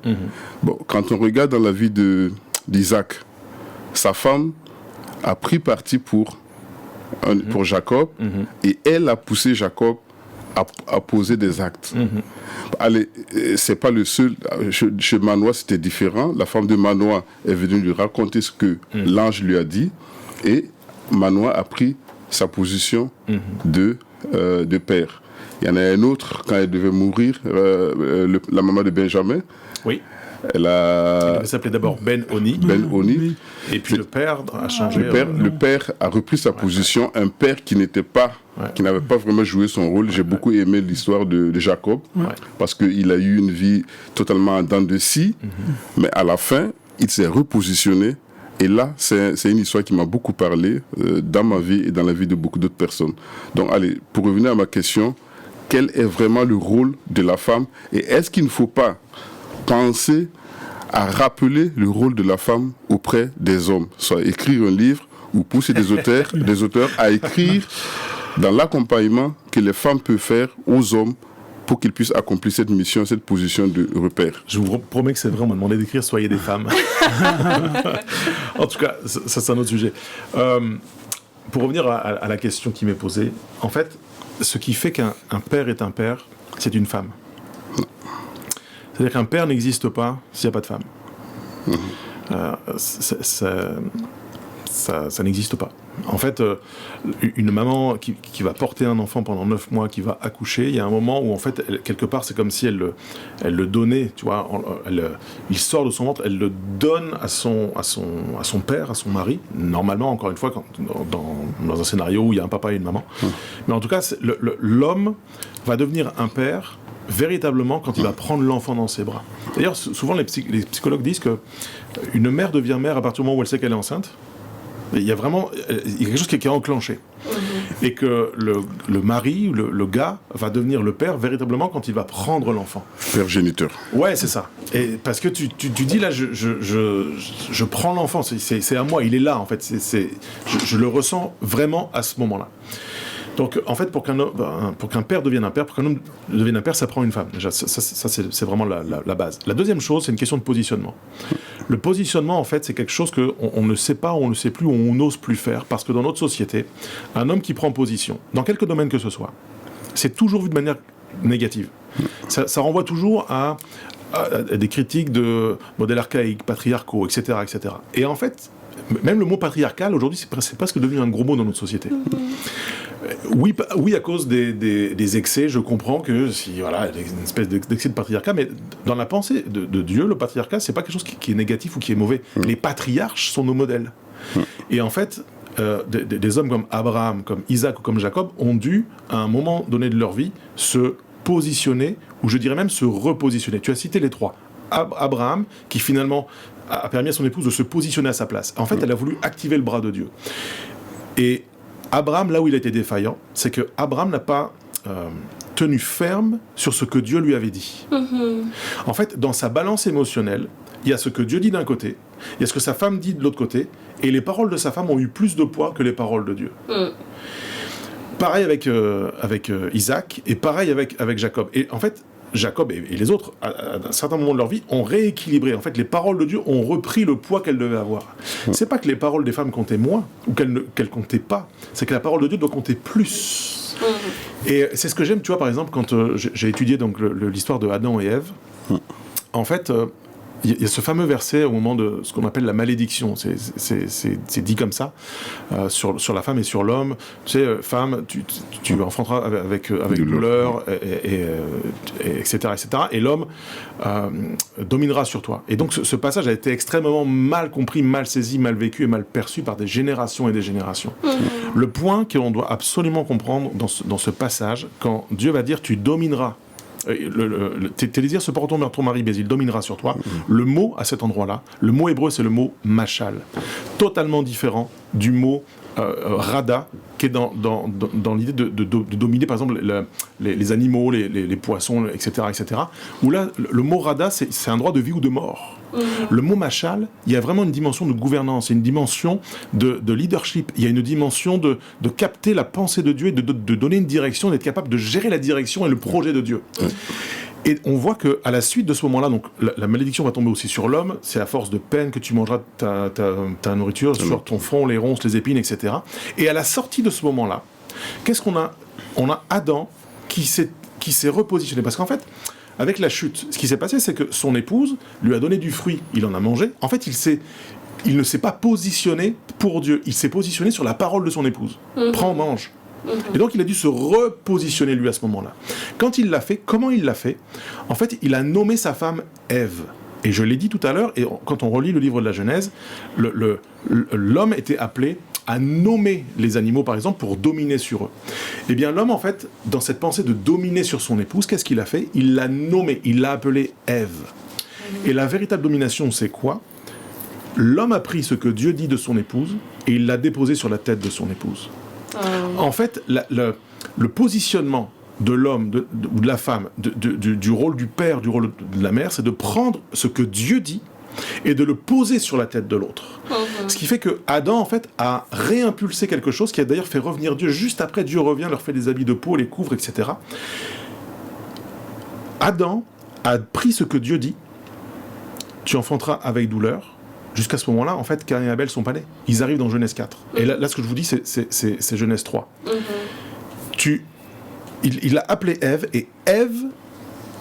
Bon, quand on regarde dans la vie d'Isaac, sa femme a pris parti pour Jacob, et elle a poussé Jacob à poser des actes. Allez, c'est pas le seul. Chez Manoah, c'était différent. La femme de Manoah est venue lui raconter ce que l'ange lui a dit, et Manoah a pris sa position de père. Il y en a un autre, quand elle devait mourir, la maman de Benjamin. Oui. Elle s'appelait d'abord Ben-Oni. Ben-Oni. Et puis le père a changé. Le père a repris sa position, un père qui n'avait pas vraiment joué son rôle. J'ai beaucoup aimé l'histoire de Jacob, parce qu'il a eu une vie totalement en dents de scie, mais à la fin, il s'est repositionné. Et là, c'est une histoire qui m'a beaucoup parlé dans ma vie et dans la vie de beaucoup d'autres personnes. Donc, allez, pour revenir à ma question, quel est vraiment le rôle de la femme? Et est-ce qu'il ne faut pas penser à rappeler le rôle de la femme auprès des hommes? Soit écrire un livre ou pousser des auteurs à écrire dans l'accompagnement que les femmes peuvent faire aux hommes pour qu'ils puissent accomplir cette mission, cette position de repère. Je vous promets que c'est vrai, on m'a demandé d'écrire « Soyez des femmes ». En tout cas, ça c'est un autre sujet. pour revenir à la question qui m'est posée, en fait, ce qui fait qu'un père est un père, c'est une femme. C'est-à-dire qu'un père n'existe pas s'il n'y a pas de femme. Ça n'existe pas. En fait, une maman qui va porter un enfant pendant 9 mois, qui va accoucher, il y a un moment où, en fait, quelque part, c'est comme si elle le donnait, tu vois, il sort de son ventre, elle le donne à son père, à son mari, normalement, encore une fois, dans un scénario où il y a un papa et une maman. Mais en tout cas, l'homme va devenir un père véritablement quand il va prendre l'enfant dans ses bras. D'ailleurs, souvent, les psychologues disent qu'une mère devient mère à partir du moment où elle sait qu'elle est enceinte. Il y a quelque chose qui est enclenché. Et que le mari, le gars, va devenir le père véritablement quand il va prendre l'enfant. Père géniteur. Ouais, c'est ça. Et parce que tu dis là, je prends l'enfant, c'est à moi, il est là en fait. Je le ressens vraiment à ce moment-là. Donc, en fait, pour qu'un père devienne un père, pour qu'un homme devienne un père, ça prend une femme. Déjà, ça c'est vraiment la base. La deuxième chose, c'est une question de positionnement. Le positionnement, en fait, c'est quelque chose qu'on ne sait pas, on ne sait plus, ou on n'ose plus faire, parce que dans notre société, un homme qui prend position, dans quelque domaine que ce soit, c'est toujours vu de manière négative. Ça renvoie toujours à des critiques de modèles archaïques, patriarcaux, etc., etc. Et en fait, même le mot patriarcal, aujourd'hui, c'est presque devenu un gros mot dans notre société. Oui, à cause des excès, je comprends que voilà, il y a une espèce d'excès de patriarcat, mais dans la pensée de Dieu, le patriarcat, c'est pas quelque chose qui est négatif ou qui est mauvais. Les patriarches sont nos modèles. Et en fait, des hommes comme Abraham, comme Isaac ou comme Jacob ont dû, à un moment donné de leur vie, se positionner, ou je dirais même se repositionner. Tu as cité les trois. Abraham, qui finalement a permis à son épouse de se positionner à sa place. En fait, elle a voulu activer le bras de Dieu. Et Abraham, là où il a été défaillant, c'est que Abraham n'a pas tenu ferme sur ce que Dieu lui avait dit. En fait, dans sa balance émotionnelle, il y a ce que Dieu dit d'un côté, il y a ce que sa femme dit de l'autre côté, et les paroles de sa femme ont eu plus de poids que les paroles de Dieu. Pareil avec Isaac, et pareil avec Jacob. Et en fait, Jacob et les autres, à un certain moment de leur vie, ont rééquilibré. En fait, les paroles de Dieu ont repris le poids qu'elles devaient avoir. C'est pas que les paroles des femmes comptaient moins, ou qu'elles comptaient pas, c'est que la parole de Dieu doit compter plus. Et c'est ce que j'aime, tu vois, par exemple, quand j'ai étudié donc, l'histoire de Adam et Ève, en fait... il y a ce fameux verset au moment de ce qu'on appelle la malédiction, c'est dit comme ça, sur la femme et sur l'homme. Tu sais, femme, tu enfanteras avec douleur, etc., etc. Et l'homme dominera sur toi. Et donc ce passage a été extrêmement mal compris, mal saisi, mal vécu et mal perçu par des générations et des générations. Le point que l'on doit absolument comprendre dans ce passage, quand Dieu va dire « tu domineras », tes désirs se porteront vers ton mari, mais il dominera sur toi. Le mot à cet endroit-là, le mot hébreu, c'est le mot machal, totalement différent du mot rada, qui est dans l'idée de dominer, par exemple, les animaux, les poissons, etc., etc. Où là, le mot rada, c'est un droit de vie ou de mort. Le mot machal, il y a vraiment une dimension de gouvernance, une dimension de leadership, il y a une dimension de capter la pensée de Dieu et de donner une direction, d'être capable de gérer la direction et le projet de Dieu. Et on voit qu'à la suite de ce moment-là, donc la malédiction va tomber aussi sur l'homme, c'est à force de peine que tu mangeras ta nourriture, sur ton front, les ronces, les épines, etc. Et à la sortie de ce moment-là, qu'est-ce qu'on a ? On a Adam qui s'est repositionné, parce qu'en fait, avec la chute, ce qui s'est passé, c'est que son épouse lui a donné du fruit, il en a mangé. En fait, il ne s'est pas positionné pour Dieu, il s'est positionné sur la parole de son épouse. Prends, mange. Et donc, il a dû se repositionner, lui, à ce moment-là. Quand il l'a fait, comment il l'a fait ? En fait, il a nommé sa femme Ève. Et je l'ai dit tout à l'heure, et quand on relit le livre de la Genèse, l'homme était appelé à nommer les animaux, par exemple, pour dominer sur eux. Eh bien, l'homme, en fait, dans cette pensée de dominer sur son épouse, qu'est-ce qu'il a fait ? Il l'a nommée, il l'a appelée Ève. Et la véritable domination, c'est quoi ? L'homme a pris ce que Dieu dit de son épouse, et il l'a déposé sur la tête de son épouse. En fait, le positionnement de l'homme ou de la femme, du rôle du père, du rôle de la mère, c'est de prendre ce que Dieu dit et de le poser sur la tête de l'autre. Ce qui fait que Adam, en fait, a réimpulsé quelque chose qui a d'ailleurs fait revenir Dieu. Juste après, Dieu revient, leur fait des habits de peau, les couvre, etc. Adam a pris ce que Dieu dit, tu enfanteras avec douleur, Jusqu'à ce moment-là, en fait, Caïn et Abel sont pas nés. Ils arrivent dans Genèse 4. Et là, ce que je vous dis, c'est Genèse 3. Il a appelé Ève, et Ève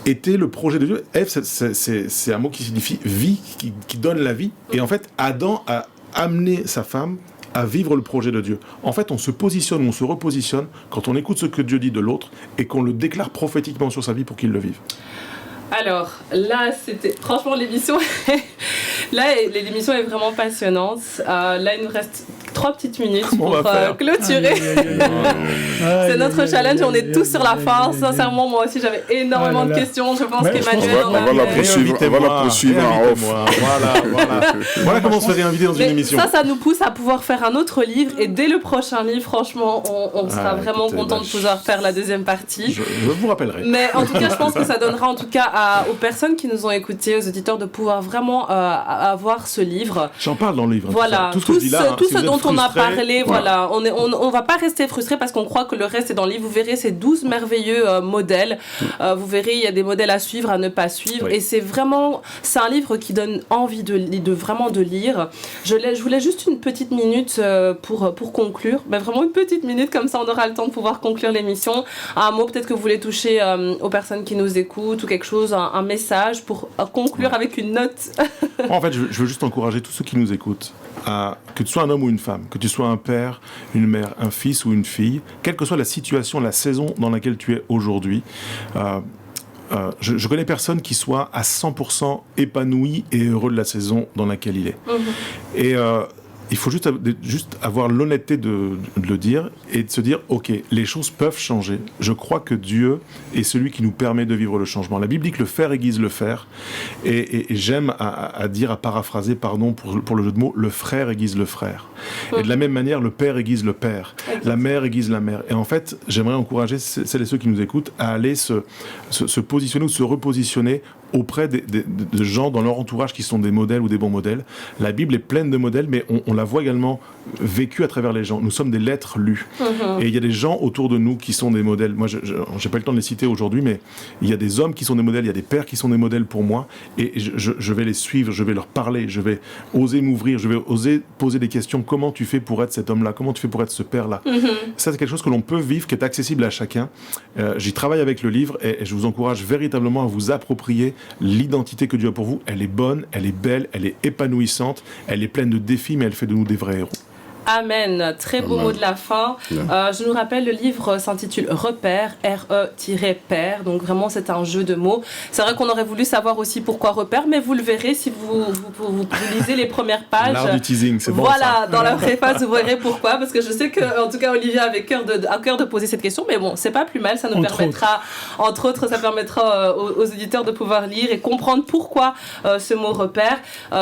était le projet de Dieu. Ève, c'est un mot qui signifie vie, qui donne la vie. Et en fait, Adam a amené sa femme à vivre le projet de Dieu. En fait, on se positionne, on se repositionne quand on écoute ce que Dieu dit de l'autre et qu'on le déclare prophétiquement sur sa vie pour qu'il le vive. Alors, là, c'était... Franchement, l'émission... Là, l'émission est vraiment passionnante. Là, il nous reste 3 petites minutes pour clôturer. C'est notre challenge. On est tous sur la fin. Sincèrement, moi aussi, j'avais énormément de questions. Je pense qu'Emmanuel... On va la poursuivre en off. Voilà comment on se fait réinviter dans une émission. Ça nous pousse à pouvoir faire un autre livre. Et dès le prochain livre, franchement, on sera vraiment content de pouvoir faire la deuxième partie. Je vous rappellerai. Mais en tout cas, je pense que ça donnera en tout cas aux personnes qui nous ont écoutés, aux auditeurs, de pouvoir vraiment avoir ce livre. J'en parle dans le livre. Voilà, tout ce dont on a parlé, voilà. On va pas rester frustré parce qu'on croit que le reste est dans le livre. Vous verrez ces 12 merveilleux modèles. Vous verrez, il y a des modèles à suivre, à ne pas suivre. Oui. Et c'est un livre qui donne envie de vraiment de lire. Je voulais juste une petite minute pour conclure. Mais vraiment une petite minute, comme ça on aura le temps de pouvoir conclure l'émission. Un mot peut-être que vous voulez toucher aux personnes qui nous écoutent ou quelque chose, un message pour conclure avec une note. En fait, je veux juste encourager tous ceux qui nous écoutent, que tu sois un homme ou une femme, que tu sois un père, une mère, un fils ou une fille, quelle que soit la situation, la saison dans laquelle tu es aujourd'hui, je connais personne qui soit à 100% épanoui et heureux de la saison dans laquelle il est. Et il faut juste avoir l'honnêteté de le dire et de se dire, ok, les choses peuvent changer. Je crois que Dieu est celui qui nous permet de vivre le changement. La Bible dit que le faire aiguise le faire. Et j'aime à paraphraser, pardon pour le jeu de mots, le frère aiguise le frère. Et de la même manière, le père aiguise le père. La mère aiguise la mère. Et en fait, j'aimerais encourager celles et ceux qui nous écoutent à aller se positionner ou se repositionner auprès de gens dans leur entourage qui sont des modèles ou des bons modèles. La Bible est pleine de modèles, mais on la voit également vécue à travers les gens. Nous sommes des lettres lues. Et il y a des gens autour de nous qui sont des modèles. Moi, je n'ai pas le temps de les citer aujourd'hui, mais il y a des hommes qui sont des modèles, il y a des pères qui sont des modèles pour moi, et je vais les suivre, je vais leur parler, je vais oser m'ouvrir, je vais oser poser des questions. Comment tu fais pour être cet homme-là? Comment tu fais pour être ce père-là? Ça, c'est quelque chose que l'on peut vivre, qui est accessible à chacun. J'y travaille avec le livre, et je vous encourage véritablement à vous approprier l'identité que Dieu a pour vous. Elle est bonne, elle est belle, elle est épanouissante, elle est pleine de défis, mais elle fait de nous des vrais héros. Amen. Très beau mot de la fin. Je nous rappelle, le livre s'intitule Repère, R-E-Père. Donc vraiment, c'est un jeu de mots. C'est vrai qu'on aurait voulu savoir aussi pourquoi repère, mais vous le verrez si vous lisez les premières pages. L'art du teasing, c'est bon. Voilà, dans la préface, vous verrez pourquoi. Parce que je sais que, en tout cas, Olivier avait à cœur de poser cette question. Mais bon, c'est pas plus mal. Ça nous permettra, entre autres, ça permettra aux auditeurs de pouvoir lire et comprendre pourquoi ce mot repère.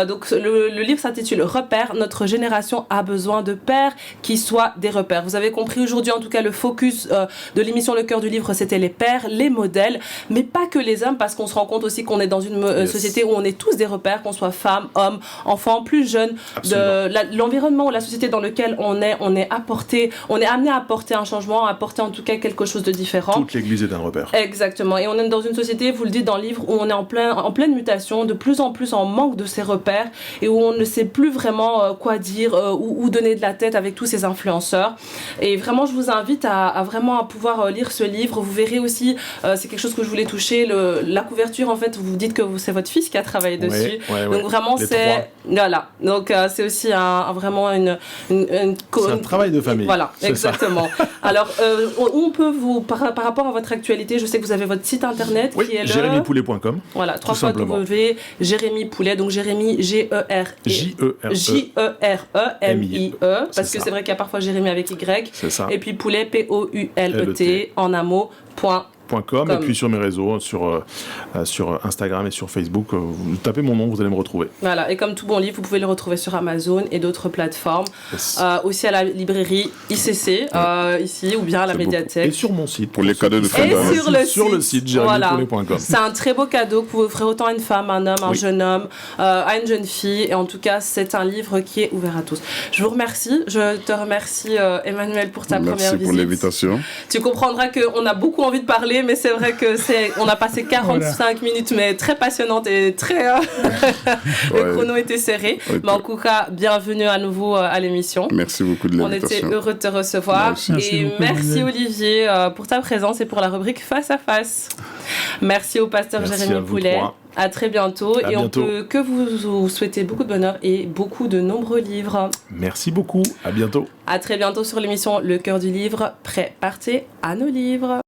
Donc le livre s'intitule Repère. Notre génération a besoin de pères qui soient des repères. Vous avez compris aujourd'hui, en tout cas, le focus de l'émission Le Cœur du Livre, c'était les pères, les modèles, mais pas que les hommes, parce qu'on se rend compte aussi qu'on est dans une société où on est tous des repères, qu'on soit femmes, hommes, enfants, plus jeunes. L'environnement ou la société dans lequel on est amené à apporter un changement, à apporter en tout cas quelque chose de différent. Toute l'Église est un repère. Exactement. Et on est dans une société, vous le dites dans le livre, où on est en pleine mutation, de plus en plus en manque de ces repères, et où on ne sait plus vraiment quoi dire ou donner de la tête avec tous ces influenceurs. Et vraiment, je vous invite à vraiment pouvoir lire ce livre. Vous verrez aussi, c'est quelque chose que je voulais toucher, la couverture, en fait, vous dites que c'est votre fils qui a travaillé dessus. Donc vraiment, c'est... Voilà. Donc c'est aussi vraiment c'est un travail de famille. Voilà, exactement. Alors, où on peut par rapport à votre actualité, je sais que vous avez votre site internet qui est JérémyPoulet.com. Voilà, www.JérémyPoulet, donc Jérémy, J-E-R-E-M-I-E, parce que c'est vrai qu'il y a parfois Jérémy avec Y. C'est ça. Et puis Poulet, P-O-U-L-E-T, en un mot, .com. Et puis sur mes réseaux, sur Instagram et sur Facebook, vous tapez mon nom, vous allez me retrouver. Voilà, et comme tout bon livre, vous pouvez le retrouver sur Amazon et d'autres plateformes. Yes. Aussi à la librairie ICC, ici, ou bien à la médiathèque. Et sur mon site. Pour les cadeaux de fin d'année. Et sur le site JérémyPoulet.com. C'est un très beau cadeau que vous offrez autant à une femme, un homme, un jeune homme, à une jeune fille. Et en tout cas, c'est un livre qui est ouvert à tous. Je vous remercie. Je te remercie, Emmanuel, pour ta première visite. Merci pour l'invitation. Tu comprendras qu'on a beaucoup envie de parler désolée, mais c'est vrai que on a passé 45 minutes, mais très passionnantes et très... Le chrono était serré. Okay. Mais en tout cas, bienvenue à nouveau à l'émission. Merci beaucoup de l'invitation. On était heureux de te recevoir. Merci Olivier pour ta présence et pour la rubrique Face à Face. Merci au pasteur Jérémy Poulet. À très bientôt. On peut que vous souhaiter beaucoup de bonheur et beaucoup de nombreux livres. Merci beaucoup. À bientôt. À très bientôt sur l'émission Le Cœur du Livre. Prêt, partez à nos livres.